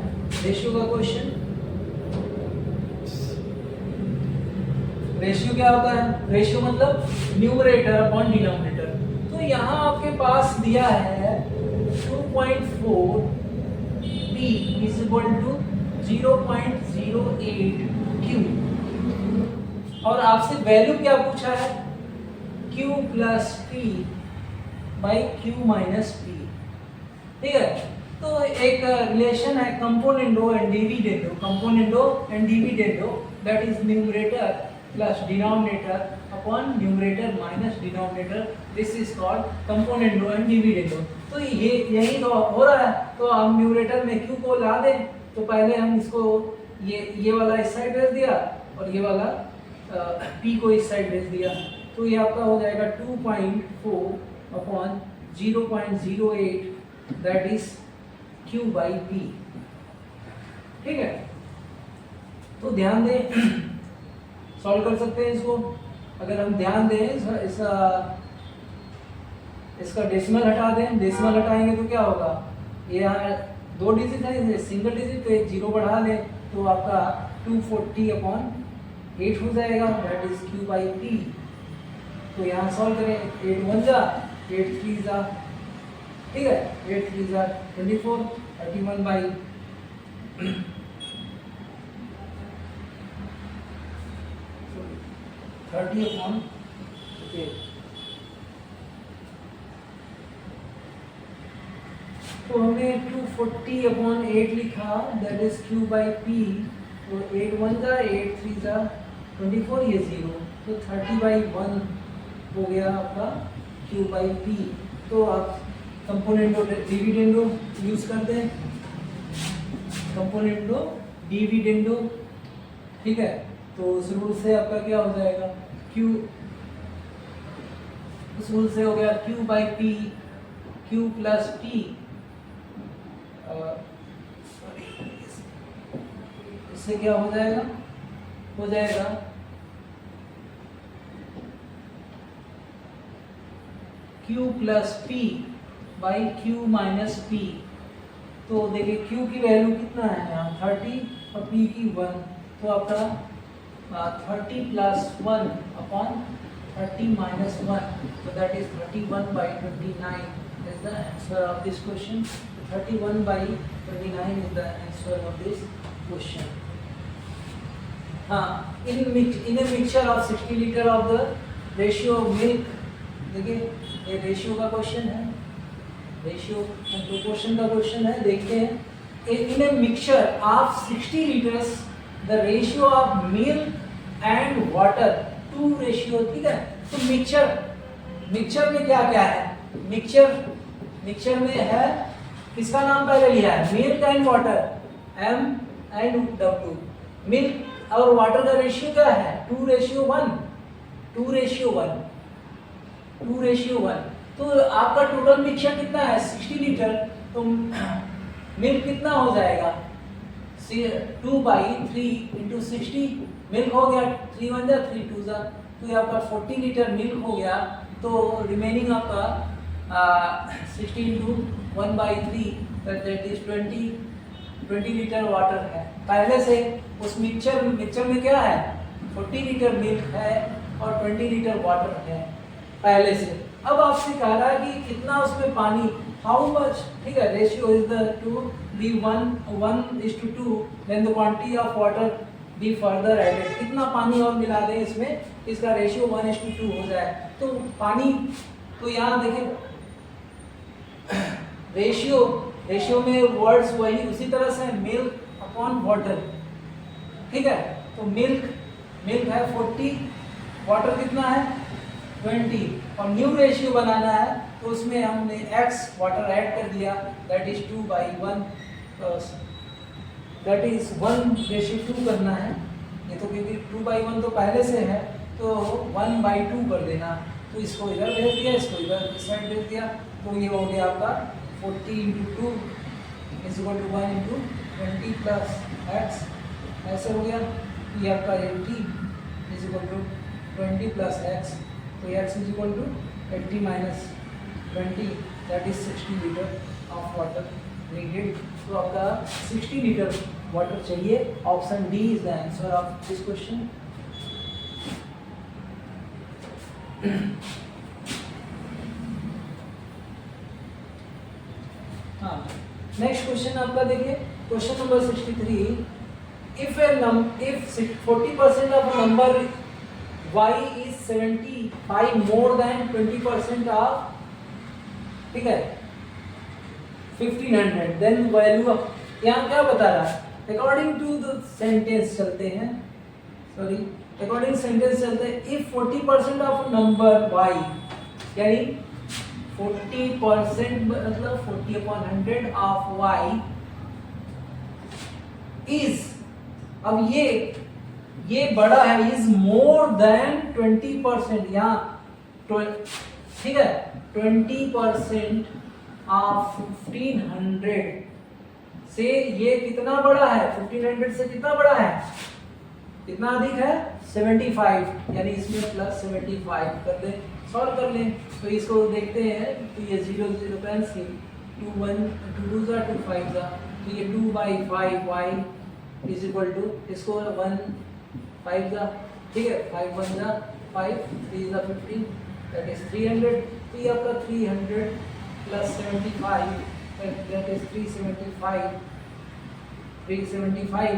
रेशियो क्या होता है? रेशियो मतलब न्यूमरेटर अपॉन डिनोमिनेटर। तो यहाँ आपके पास दिया है 2.4 P is equal to 0.08 Q, और आपसे वैल्यू क्या पूछा है? Q plus P by Q minus P, ठीक है। तो एक रिलेशन है componendo and dividendo, that is numerator plus denominator upon numerator minus denominator, this is called componendo and dividendo. तो ये यही तो हो रहा है। तो हम न्यूमरेटर में Q को ला दें, तो पहले हम इसको ये वाला इस साइड भेज दिया, और ये वाला P को इस साइड भेज दिया, तो ये आपका हो जाएगा 2.4 upon 0.08 that is Q by P। ठीक है, तो ध्यान दें, सॉल्व कर सकते हैं इसको। अगर हम ध्यान दें इसका डेसिमल हटा दें, डेसिमल हटाएंगे तो क्या होगा, ये यहाँ 2 डिजिट है, सिंगल डिजिट, तो एक जीरो बढ़ा लें तो आपका 240/8 हो जाएगा, दैट इज Q/P। तो यहाँ सॉल्व करें, 8 1 जा 8 3 जा, ठीक है, 8 3 जा 24, 31 बाई 30/8। तो हमने 240/8 लिखा, दैट इज Q/P। तो 8 1 जा 8 3 जा 24, ये 0, तो 30/1 हो गया आपका Q/P। तो आप कंपोनेंटो डिविडेंडो यूज करते हैं, कंपोनेंटो डिविडेंडो, ठीक है। तो उस रूल से आपका क्या हो जाएगा, उस रूल से हो गया Q/P, Q + P, इससे क्या हो जाएगा, Q + P by Q - P। तो देखिए Q की वैल्यू कितना है यहाँ 30 और P की 1, तो आपका 30 + 1/30 - 1, so that is 31/29 is the answer of this question. 31/29 is the answer of this question. In a mixture of 60 liter of the ratio of milk, देखिए ये रेशियो का क्वेश्चन है, रेशियो एंड प्रोपोर्शन का question है। देखते हैं, in a mixture of 60 litres the ratio of milk and water 2 ratio, ठीक है। तो मिक्सचर में क्या क्या है, मिक्सचर में है, किसका नाम पहले लिया है, milk and water, M&W। Milk और वाटर का रेशियो क्या है, 2:1, 2:1। तो आपका टोटल मिक्सचर कितना है 60 लीटर, तो मिल्क कितना हो जाएगा 2/3 × 60, मिल्क हो गया 3 1 जा 3 2 जा, तो ये आपका 40 लीटर मिल्क हो गया। तो रिमेनिंग आपका 60 × 1/3 दैट इज 20 लीटर वाटर है। पहले से उस मिक्सचर में क्या है, 40 लीटर मिल्क है और 20 लीटर वाटर है पहले से। अब आपसे कह रहा है कि कितना उसमें पानी, हाउ मच, ठीक है, ratio is the to be 1:2, then the quantity of water be further added, कितना पानी और मिला दें इसमें, इसका रेशियो 1:2 हो जाए। तो पानी, तो यहाँ देखें रेशियो में वर्ड्स वही उसी तरह से milk/water, ठीक है। तो मिल्क है 40, वाटर कितना है 20, और न्यू रेशियो बनाना है तो उसमें हमने x वाटर ऐड कर दिया, दैट इज 2/1, दैट इज 1:2 करना है। ये तो क्योंकि 2/1 तो पहले से है तो 1/2 कर देना, तो इसको इधर भेज दिया, इसको इधर इस साइड भेज दिया, तो ये हो गया आपका 40 × 2 = 1 × 20 + x, ऐसे हो गया। ये आपका 80 = 20 + x, तो x = 80 - 20, that is 60 litre of water needed. तो आपका 60 लीटर वाटर चाहिए। Option D is the answer of this question. हाँ, नेक्स्ट क्वेश्चन आपका देखिए, question number 63। if 40% of a number y is 75 more than 20% of, ठीक है, 1500, then value of, यहाँ क्या बता रहा है, अकॉर्डिंग टू द सेंटेंस चलते हैं, अकॉर्डिंग सेंटेंस चलते हैं। इफ 40% ऑफ नंबर y, यानी 40% मतलब 40/100 ऑफ y इज, अब ये बड़ा है, इज मोर देन 20%, यहाँ ठीक है 20% ऑफ 1500 से ये कितना बड़ा है, 1500 से कितना बड़ा है, कितना अधिक है, 75, यानी इसमें प्लस 75 कर ले, सॉल्व कर ले। तो इसको देखते हैं, तो ये 0 0 कैंसिल, 2 1 2 2 जा 2 5 जा, तो ये 2/5 y इज इक्वल टू, इसको 1 5 जा, ठीक है, 5 1 जा 5, 3 जा 15, दैट इज 300। तो ये आपका 300 प्लस 75, दैट इज 375, 375,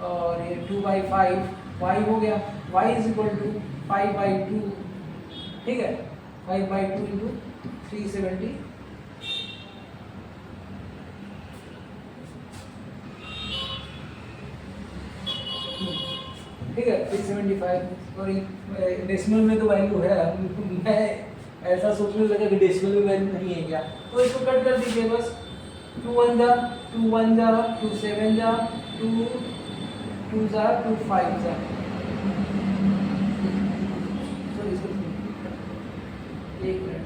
और ये 2/5 y हो गया, y इज इक्वल टू 5/2, ठीक है, 5/2 इंटू 370, ठीक है, 375। सॉरी, डेसिमल में तो वैल्यू है, मैं ऐसा सोचने लगा कि डेसिमल में वैल्यू नहीं है क्या, तो इसको कट कर दीजिए बस, 2 1 जा 2 1 जा 2 7 जा 2 2 जा 2 5 जा, सॉरी इसको एक मिनट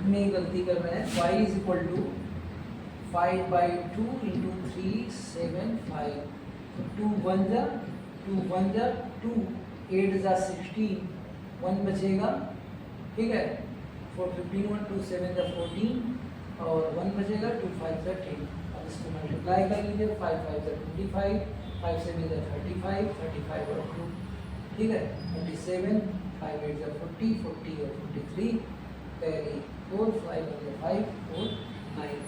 में गलती कर रहे हैं, y is equal to 5/2 into 375, 2 1 जा 2 1 जा 2, 8 जा 16, 1 बचेगा, ठीक है, 4 15 1 2 7 जा 14, और 1 बचेगा, 2 5 जा 10। अब इसको मल्टीप्लाई कर लीजिए, 5 5 जा 25, 5 7 जा 35, 35 और 2, ठीक है, 27, 5 8 जा 40, 40 और 43, कैरी 4 5 जा 5 4 9,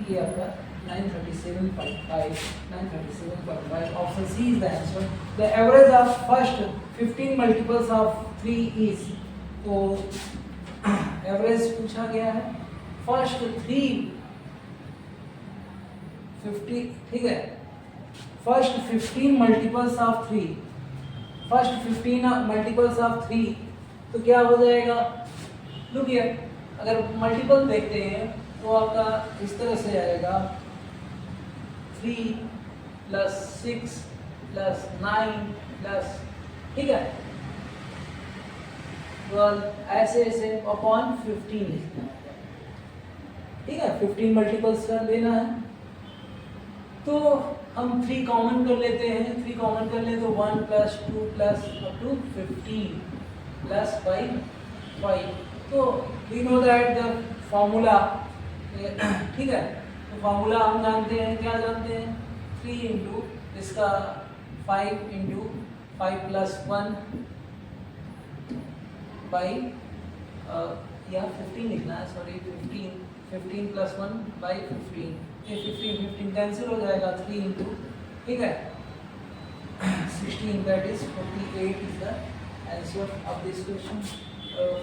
ये आपका 937.5, 937.5, option C is the answer. The average of first 15 multiples of 3 is, तो एवरेज पूछा गया है, फर्स्ट 3 50, ठीक है, first 15 multiples of 3, first 15 multiples of 3, तो क्या हो जाएगा, लुक हियर, अगर मल्टीपल देखते हैं तो आपका इस तरह से आएगा, 3 प्लस 6 प्लस 9 प्लस, ठीक है, 12, ऐसे ऐसे अपॉन 15 लिखना है, ठीक है, 15 मल्टीपल्स का लेना है। तो हम 3 कॉमन कर लेते हैं, 3 कॉमन कर ले तो 1 plus 2 plus up to 15 plus 5, तो we know that the formula, ठीक है, तो फार्मूला हम जानते हैं, क्या जानते हैं, 3 इंटू इसका 5 इंटू 5 प्लस 1 बाई, या 15 लिखना है, सॉरी 15 प्लस 1 बाई 15, ये 15 कैंसिल हो जाएगा, 3 इंटू, ठीक है, 16, that is 48 is the answer of this question.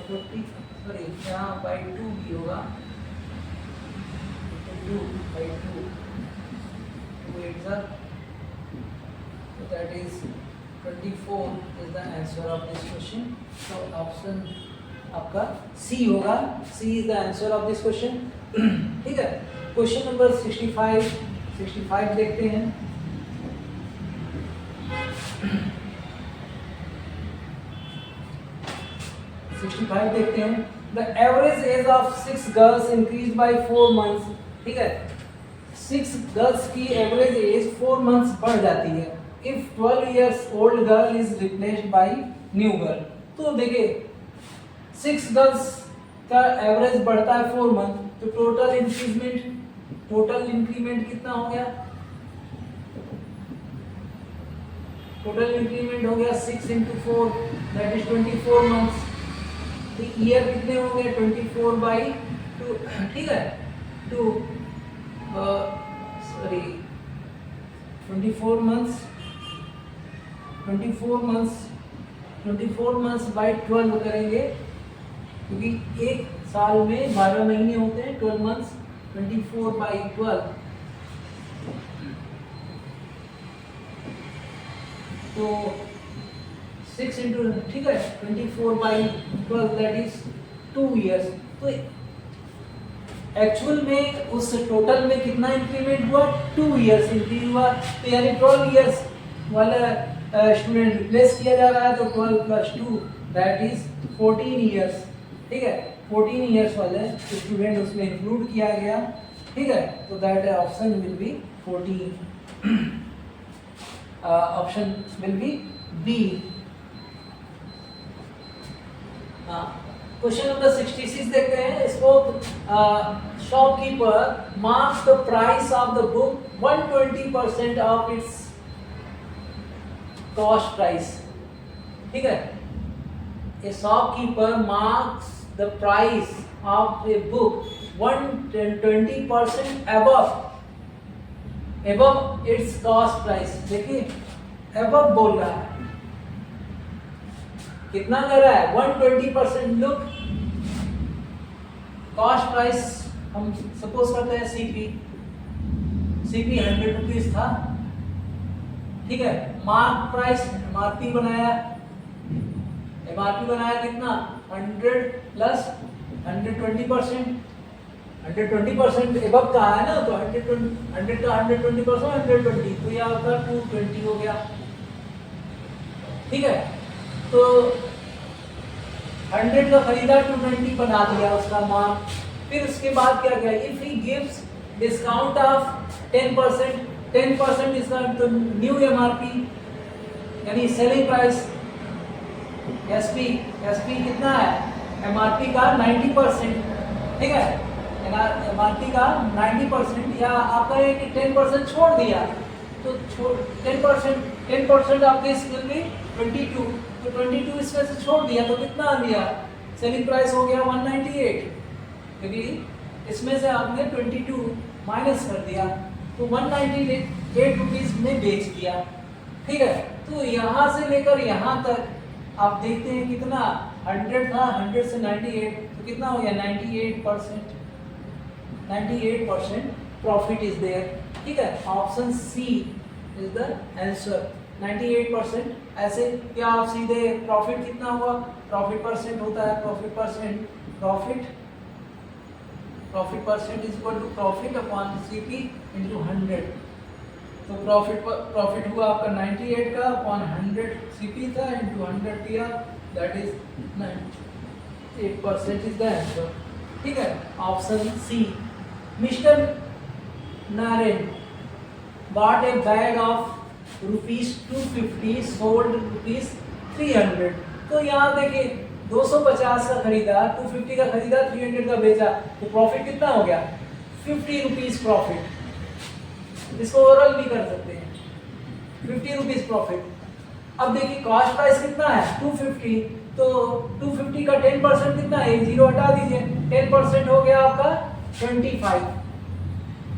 40, sorry यहाँ बाई 2 भी होगा, 2/2, 2 8 जा, so that is 24 is the answer of this question। so option आपका C होगा, C is the answer of this question। ठीक है, क्वेश्चन नंबर 65 देखते हैं। देखते हैं, the average age of 6 girls increased by 4 months, ठीक है, 6 गर्ल्स की एवरेज एज 4 मंथ्स बढ़ जाती है, if 12 years old girl is replaced by new girl. तो देखिए 6 गर्ल्स का एवरेज बढ़ता है 4 मंथ, तो टोटल इंक्रीमेंट कितना हो गया, टोटल इंक्रीमेंट हो गया 6 into 4 that is 24 months. Year कितने हो गए 24/2, ठीक है, 2 सॉरी 24 मंथ्स 24 मंथ्स बाय 12 करेंगे, क्योंकि एक साल में 12 महीने होते हैं, 12 मंथ्स, 24/12, तो 6 इंटू, ठीक है, 24/12 दैट इज 2 years। तो एक्चुअल में उस टोटल में कितना इंक्रीमेंट हुआ, 2 years इंक्रीज हुआ, तो यानी 12 years वाला स्टूडेंट रिप्लेस किया जा रहा है, तो 12 + 2 दैट इज 14 years, ठीक है, 14 years वाले स्टूडेंट उसमें इंक्लूड किया गया। ठीक है, तो that option will be 14. Option will be B. Question number 66 देखते हैं. इसको shopkeeper marks the price of the book 120% of its cost price. ठीक है, a shopkeeper marks the price of a book 120% above its cost price. देखिए above बोल रहा है, कितना दे रहा है 120%. लुक, कॉस्ट प्राइस हम सपोज करते हैं सीपी 100 रुपीज था. ठीक है, मार्क प्राइस एमआरपी बनाया कितना 100 प्लस 120%. 120% एबव का है ना, तो 100 का 120% 120, तो यह आपका 220 हो गया. ठीक है, तो 100 का खरीदा 220 बना दिया उसका मार्क. फिर उसके बाद क्या किया, if he gives discount of 10% इसका तो न्यू एमआरपी यानी सेलिंग प्राइस. एसपी कितना है एमआरपी का 90%. ठीक है, एमआरपी का 90%, या आपका है कि 10% छोड़ दिया तो 10% आपके इसमें भी 22, तो 22 इसमें से छोड़ दिया तो कितना आ गया, सेलिंग प्राइस हो गया 198, क्योंकि इसमें से आपने 22 माइनस कर दिया तो 198 रुपीज में बेच दिया. ठीक है, तो यहाँ से लेकर यहाँ तक आप देखते हैं कितना 100 था, 100 से 98 तो कितना हो गया 98% प्रॉफिट इज देयर. ठीक है, option C is the answer 98%. ऐसे क्या आप सीधे प्रॉफिट कितना हुआ, प्रॉफिट परसेंट होता है, profit percent is equal to profit upon CP into 100. तो प्रॉफिट हुआ आपका 98 का अपॉन 100 सीपी था इंटू 100 दिया, that is 98% is the answer. ठीक है, option C. Mister Narayan bought a bag of ₹250 sold ₹300. तो यहाँ देखिए 250 का खरीदा, 250 का खरीदा, 300 का बेचा, तो प्रॉफिट कितना हो गया 50 रुपीज प्रॉफिट. इसको ओवरऑल भी कर सकते हैं 50 रुपीज प्रॉफिट. अब देखिए कॉस्ट प्राइस कितना है 250, तो 250 का 10% कितना है, 0 हटा दीजिए, 10% हो गया आपका 25.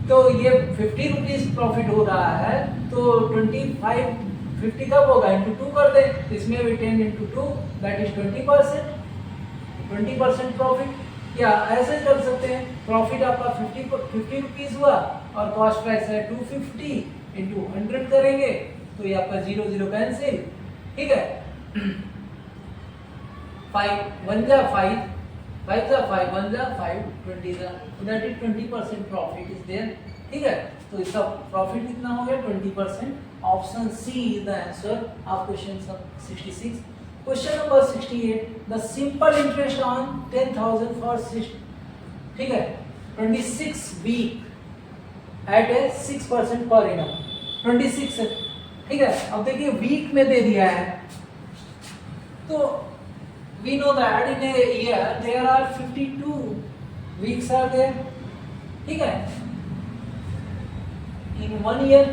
तो ये 50 रुपीज प्रॉफिट हो रहा है, तो 50 कब होगा इंटू 2 कर दे, इसमें भी 10 इंटू 2 दैट इज 20% प्रॉफिट. या ऐसे कर सकते हैं, प्रॉफिट आपका 50 रुपीज हुआ और कॉस्ट प्राइस है 250 इंटू 100 करेंगे तो ये आपका 0 कैंसिल. ठीक है, 5 1 जा 5 5 जा 5 1 जा 5 20 जा, so that is 20% profit is there. ठीक है, तो इसका प्रॉफिट कितना हो गया 20%. Option C is the answer of question 66. Question number 68, the simple interest on 10,000 for 6, ठीक है 26 वीक एट ए 6% पर एनम. 26 है, ठीक है. अब देखिए वीक में दे दिया है, तो we know that in a year there are 52 weeks are there. ठीक है, in 1 year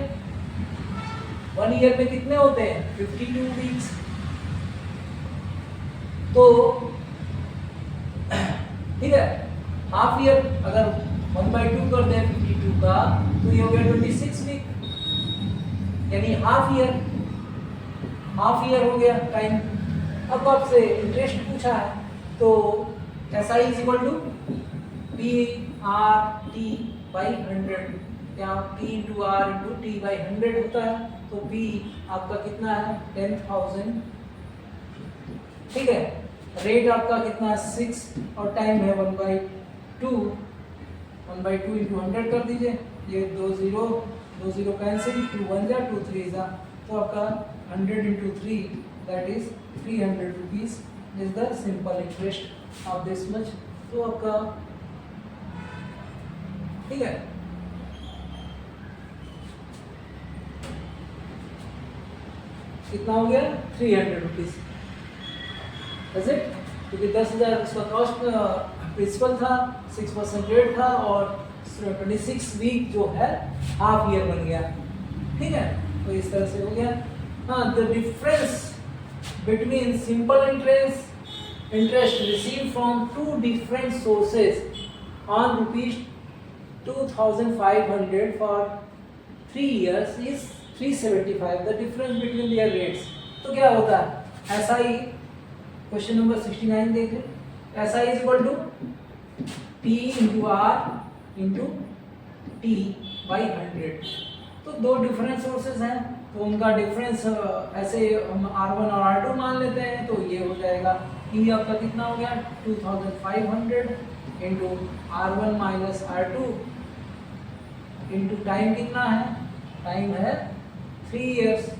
में कितने होते हैं 52 weeks. तो ठीक है, हाफ ईयर अगर 1/2 कर दें 52 का तो ये हो गया 26 वीक, यानी हाफ ईयर हो गया टाइम. अब आपसे इंटरेस्ट पूछा है, तो SI is equal to PRT by 100, यहाँ P into R into T by 100 होता है. तो P आपका कितना है 10,000. ठीक है, रेट आपका कितना है 6 और टाइम है 1/2 इंटू 100 कर दीजिए, ये 2 0 कैंसिल, 2 1 जा 2 3 जा, तो आपका 100 into 3 that is 300 rupees is the simple interest of this much. तो आपका ठीक है कितना हो गया 300 रुपीज़, क्योंकि 10,000 उसका कॉस्ट प्रिंसिपल था, 6% रेट था और 26 वीक जो है हाफ ईयर बन गया। ठीक है, तो इस तरह से हो गया। हाँ, the difference between simple interest receive from two different sources on ₹2,500 for 3 years is 375, the difference between their rates. तो क्या होता है, ऐसा ही क्वेश्चन नंबर 69 देखें, ऐसा is equal to P into R into T by 100। तो दो डिफरेंट सोर्सेज हैं, तो उनका डिफरेंस ऐसे हम R1 और R2 मान लेते हैं, तो ये हो जाएगा P आपका कितना हो गया 2500 into R1 minus R2 into time कितना है, टाइम है 3 years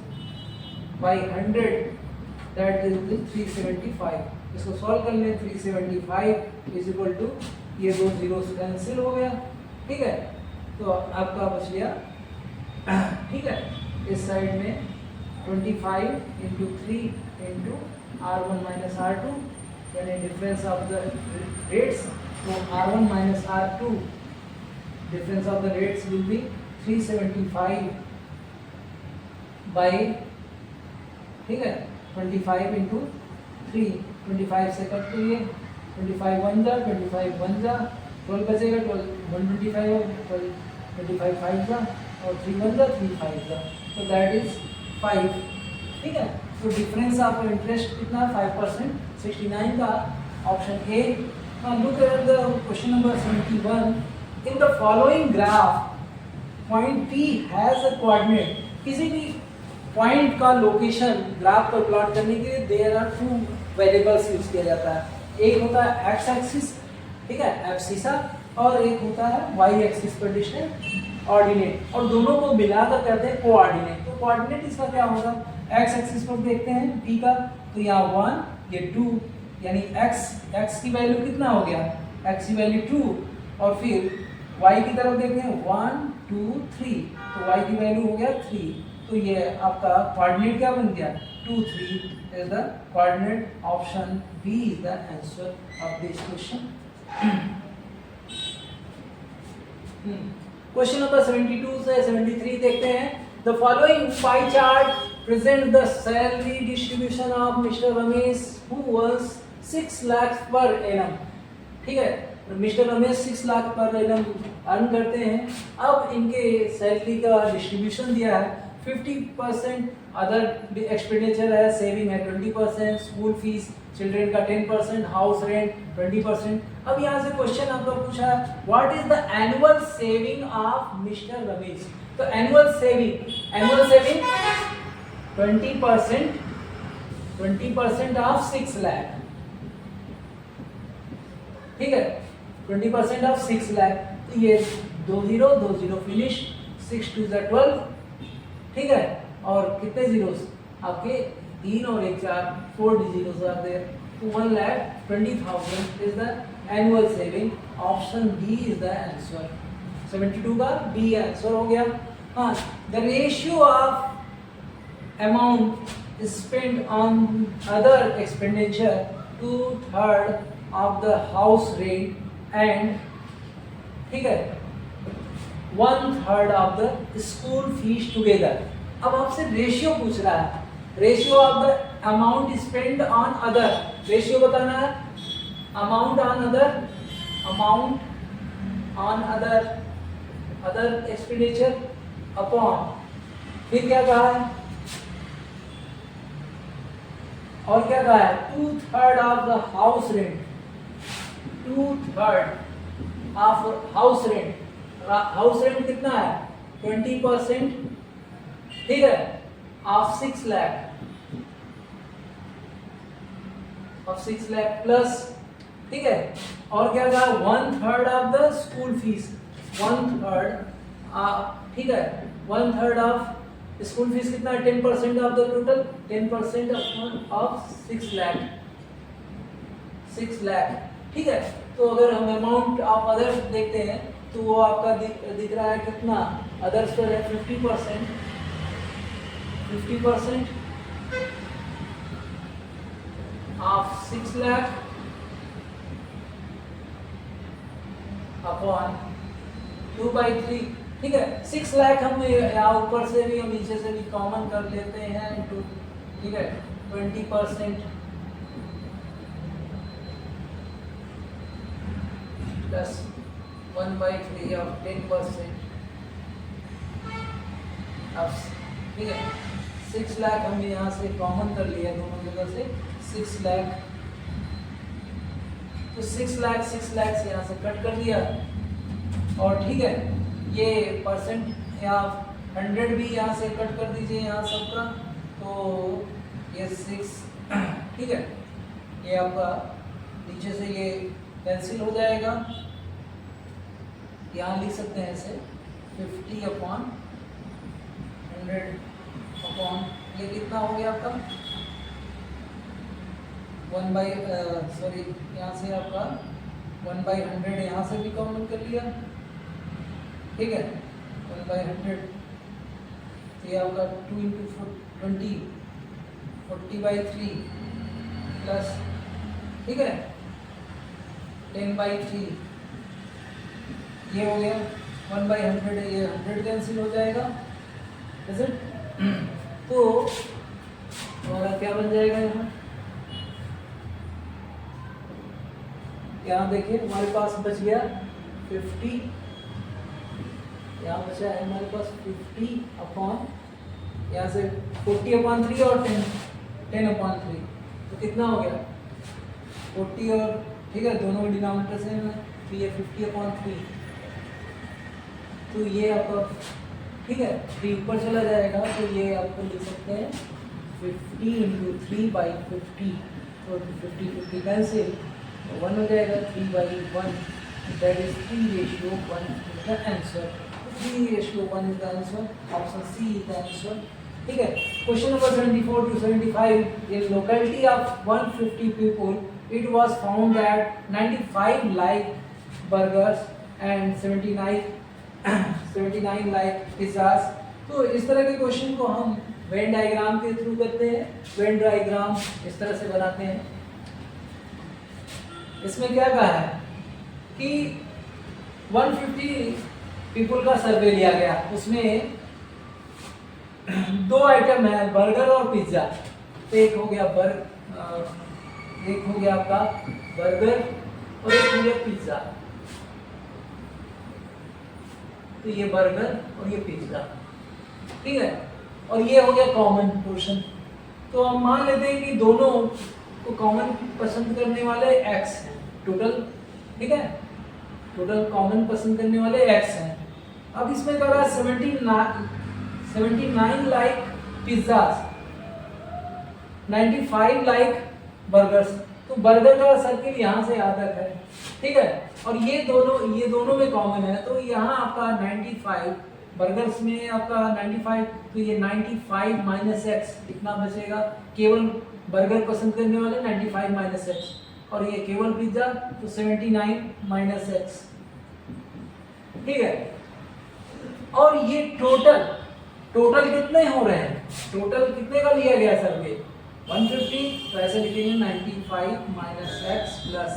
बाई 100, दैट इज 375। इसको सॉल्व कर लें, 375 इज इक्वल टू, ये दो जीरो कैंसिल हो गया। ठीक है, तो आपका बच गया, ठीक है, इस साइड में 25 into 3 into R1 minus R2, यानी डिफरेंस ऑफ द रेट्स, तो R1 minus R2 difference of the rates will be 375 by, ठीक है, 25 इंटू 3, 25 से कट करिए, 25 1 जा, 25 1 जा, 12 बचेगा, 12 125 हो, 12 25 5 जा और 3 1 जा, 3 5 जा, तो दैट इज 5। ठीक है, तो डिफरेंस ऑफ इंटरेस्ट कितना है 5%, 69 का option A. Look at the question number 71, in the following graph point P has a coordinate. किसी भी पॉइंट का लोकेशन ग्राफ पर प्लॉट करने के लिए देयर आर 2 वेरिएबल्स यूज किया जाता है, एक होता है एक्स एक्सिस, ठीक है, एब्सिसा, और एक होता है वाई एक्सिस पर डिस्टेंस ऑर्डिनेट, और दोनों को मिलाकर कहते हैं कोऑर्डिनेट। तो कोऑर्डिनेट इसका क्या होगा, एक्स एक्सिस पर देखते हैं p का, तो यहाँ 1 ये 2, यानी x की वैल्यू कितना हो गया, x की वैल्यू 2, और फिर y की तरफ देखते हैं 1 2 3, तो y की वैल्यू हो गया 3, तो ये आपका कोऑर्डिनेट क्या बन गया 2 3 is the coordinate, option B is the answer of this question. Question number 72 से 73 देखते हैं। The following pie chart present the salary distribution of mister Ramesh who earns 6 lakh per annum. ठीक है, mister Ramesh 6 lakh per annum earn करते हैं। अब इनके salary का डिस्ट्रीब्यूशन दिया है, 50% अदर एक्सपेंडिचर है, सेविंग है 20%, स्कूल फीस चिल्ड्रेन का 10%, हाउस रेंट 20%। अब यहाँ से क्वेश्चन आपका पूछा है what is the annual saving of mister Ramesh. तो एनुअल सेविंग 20% ऑफ 6 लाख, ठीक है, 20% ऑफ 6 लाख, तो ये 20 फिनिश, 6 2 12, ठीक है, और कितने जीरोस आपके 3 और 1 4, 4 zeros are there, तो 1,20,000 is the annual saving, option B is the answer। 72 का B आंसर हो गया। हाँ, the ratio of amount spent on other expenditure 2/3 of the house rent and, ठीक है, 1/3 of the school fees together। अब आपसे ratio पूछ रहा है, ratio of the amount spend on other, ratio बताना है, amount on other expenditure upon, फिर क्या कहा है, और क्या कहा है 2/3 of the house rent, 2/3 of house rent, house rent कितना है 20%, ठीक है, ऑफ 6 लाख, प्लस, ठीक है, और क्या कहा 1/3 ऑफ द स्कूल फीस, 1/3, ठीक है, 1/3 ऑफ स्कूल फीस कितना है 10% of the total, 10% of 6 lakh, ठीक है। तो अगर हम अमाउंट ऑफ अदर्स देखते हैं तो वो आपका दिख रहा है कितना, अदर्स पर है 50%, लाख अपॉन 2/3, ठीक है। 6 लाख हम यहाँ ऊपर से भी हम नीचे से भी कॉमन कर लेते हैं, इंटू, ठीक है, 20% प्लस 1/3 ऑफ 10%। अब ठीक है, 6 लाख हम यहाँ से कॉमन कर लिया दोनों जगह से, 6 लाख, तो 6 लाख से यहाँ से कट कर दिया, और ठीक है ये परसेंट यहाँ 100 भी यहाँ से कट कर दीजिए यहाँ सबका, तो ये 6, ठीक है, ये आपका नीचे से ये कैंसिल हो जाएगा, यहाँ लिख सकते हैं इसे 50/100 अपॉन, ये कितना हो गया आपका 1/, यहाँ से आपका 1/100 यहाँ से भी कॉमन कर लिया, ठीक है, 1/100, तो ये आपका 2 × 20 40/3 प्लस, ठीक है, 10/3, ये हो गया 1/100, ये 100 कैंसिल हो जाएगा, तो हमारा क्या बन जाएगा यहाँ देखिए हमारे पास बच गया 50, यहाँ बचा है हमारे पास 50 अपॉन, यहाँ से 40/3 और 10/3, तो कितना हो गया 40, और ठीक है दोनों डिनोमिनेटर से है, तो ये 50/3, तो ये आपका, ठीक है, 3 ऊपर चला जाएगा, तो ये आपको लिख सकते हैं 50 × 3/50, तो 50 कैंसिल, 1 हो जाएगा, 3/1, that is 3:1 is the answer, 3:1 is the answer, option C is the answer, ठीक है। Question number 74 to 75, in locality of 150 people it was found that 95 like burgers and 79 like pizzas, तो इस तरह के क्वेश्चन को हम वेन डायग्राम के through करते हैं, वेन डायग्राम इस तरह से बनाते हैं। इसमें क्या कहा है कि 150 पीपल का सर्वे लिया गया, उसमें 2 आइटम है, बर्गर और पिज्जा, तो एक हो गया आपका बर्गर और एक हो गया पिज्जा, तो ये बर्गर और ये पिज्जा, ठीक है, और ये हो गया कॉमन पोर्शन, तो हम मान लेते हैं कि दोनों को कॉमन पसंद करने वाले x हैं टोटल, ठीक है, टोटल कॉमन पसंद करने वाले x हैं। अब इसमें कर रहा है 79 लाइक पिज्जास, 95 लाइक बर्गर्स, तो बर्गर का सर्किल यहाँ से यहाँ तक है, ठीक है, और ये दोनों में कॉमन है, तो यहाँ आपका 95 बर्गर्स में आपका 95, तो ये 95 माइनस एक्स कितना बचेगा, केवल बर्गर पसंद करने वाले 95 माइनस एक्स, और ये केवल पिज्जा तो 79 माइनस एक्स, ठीक है, और ये टोटल कितने हो रहे हैं, टोटल कितने का लिया गया सर्वे 150, तो ऐसे लिखेंगे 95 minus X plus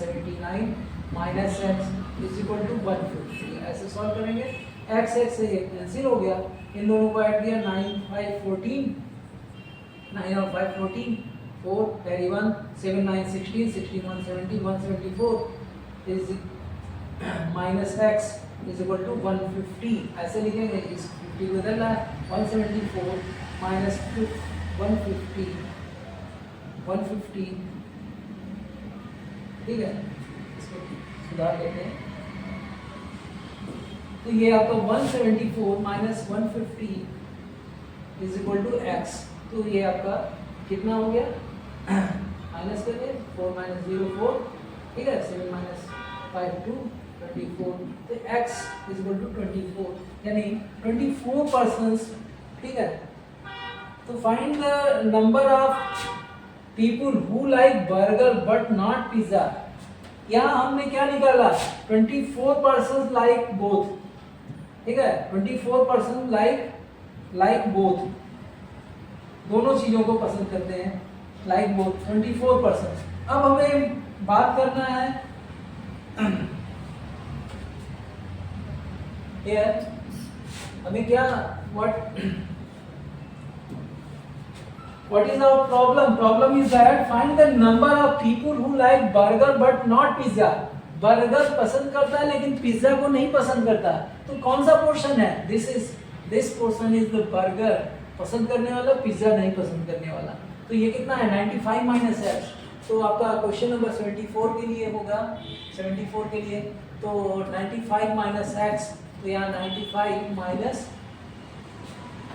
79 minus X is equal to 150, ऐसे सॉल्व करेंगे, एक्स से ये कैंसिल हो गया, इन दोनों को ऐड किया, 9 और 5 14, 4 carry 1, 7 9 16, 16 1 70, 174 is minus X is equal to 150, ऐसे लिखेंगे, इस 50 को बदलना है, 174 माइनस 150, ठीक है, इसको सुधार लेते हैं, तो ये आपका 174 minus 150 is equal to X, तो ये आपका कितना हो गया, माइनस करिए, 4 माइनस 0 4, ठीक है, 7 माइनस 5 2 24, तो x इज इक्वल टू 24, यानी 24 पर्सन्स, ठीक है, तो find the number of people who like burger but not pizza, यहाँ हमने क्या निकाला, 24 पर्सन्स लाइक बोथ, ठीक है, 24 पर्सन लाइक बोथ, दोनों चीजों को पसंद करते हैं, लाइक बोथ 24%। अब हमें बात करना है here हमें क्या what is our problem is that find the number of people who like burger but not pizza। Burger पसंद करता है लेकिन पिज्जा को नहीं पसंद करता, तो कौन सा पोर्शन है? This portion is the burger पसंद करने वाला, पिज्जा नहीं पसंद करने वाला। तो ये कितना है 95 माइनस एक्स। तो आपका क्वेश्चन नंबर 74 के लिए होगा, 74 के लिए तो 95 माइनस एक्स, तो यहाँ 95 माइनस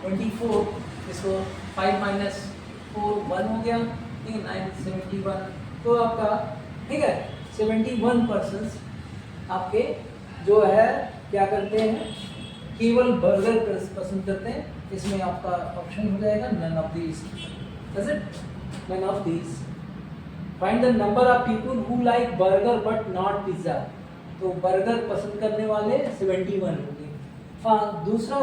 24, इसको 5 माइनस 4 1 हो गया, ठीक है 971। तो आपका ठीक है 71% आपके जो है क्या करते हैं, केवल बर्गर पसंद करते हैं। इसमें आपका ऑप्शन हो जाएगा none of these. Is it none of these? Find the number of people who like burger but not pizza. तो बर्गर पसंद करने वाले 71 होंगे। हाँ, दूसरा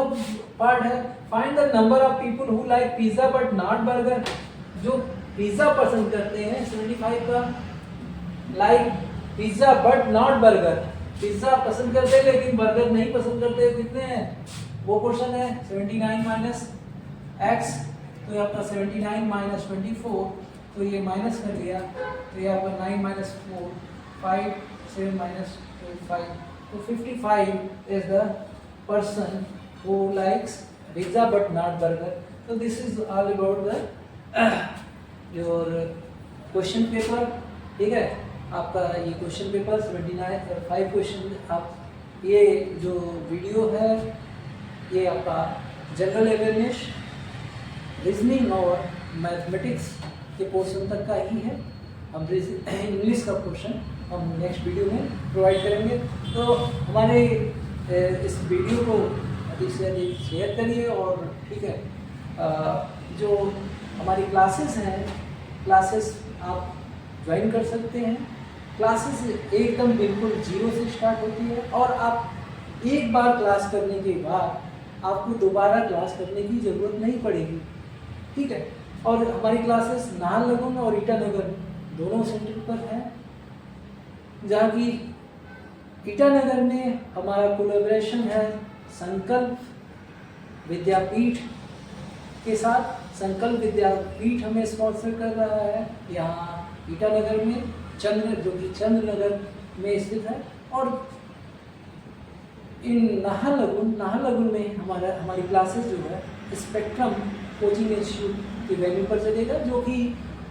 पार्ट है find the number of people who like pizza but not burger. जो pizza पसंद करते हैं 75 का, like pizza but not burger, pizza पसंद करते हैं लेकिन बर्गर नहीं पसंद करते, कितने हैं? वो पोर्शन है 79 माइनस एक्स। तो ये आपका 79 माइनस 24, तो ये माइनस कर दिया, तो ये आपका 9 माइनस 4 5 7 माइनस 5, तो 55 is the person who likes pizza but not burger. तो this is all about the your question paper. ठीक है, आपका ये क्वेश्चन पेपर 79 और 5 क्वेश्चन। आप ये जो वीडियो है ये आपका जनरल अवेयरनेस, रीजनिंग और मैथमेटिक्स के पोर्शन तक का ही है। हम इंग्लिश का पोर्शन हम नेक्स्ट वीडियो में प्रोवाइड करेंगे। तो हमारे इस वीडियो को अधिक से अधिक शेयर करिए, और ठीक है जो हमारी क्लासेस हैं, क्लासेस आप ज्वाइन कर सकते हैं। क्लासेस एकदम बिल्कुल जीरो से स्टार्ट होती है, और आप एक बार क्लास करने के बाद आपको दोबारा क्लास करने की ज़रूरत नहीं पड़ेगी। ठीक है, और हमारी क्लासेस नाहरलगुन और ईटानगर दोनों सेंटर पर हैं, जहाँ की ईटानगर में हमारा कोलैबोरेशन है संकल्प विद्यापीठ के साथ। संकल्प विद्यापीठ हमें स्पॉन्सर कर रहा है यहाँ ईटानगर में, जो कि चंद्रनगर में स्थित है। और इन नाहरलगुन में हमारी क्लासेस जो है स्पेक्ट्रम कोचिंग इंस्टीट्यूट की वेन्यू पर चलेगा, जो कि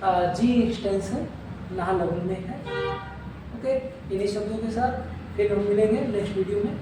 जी एक्सटेंशन नाहरलगुन में है। ओके, इन्हीं शब्दों के साथ फिर हम मिलेंगे नेक्स्ट वीडियो में।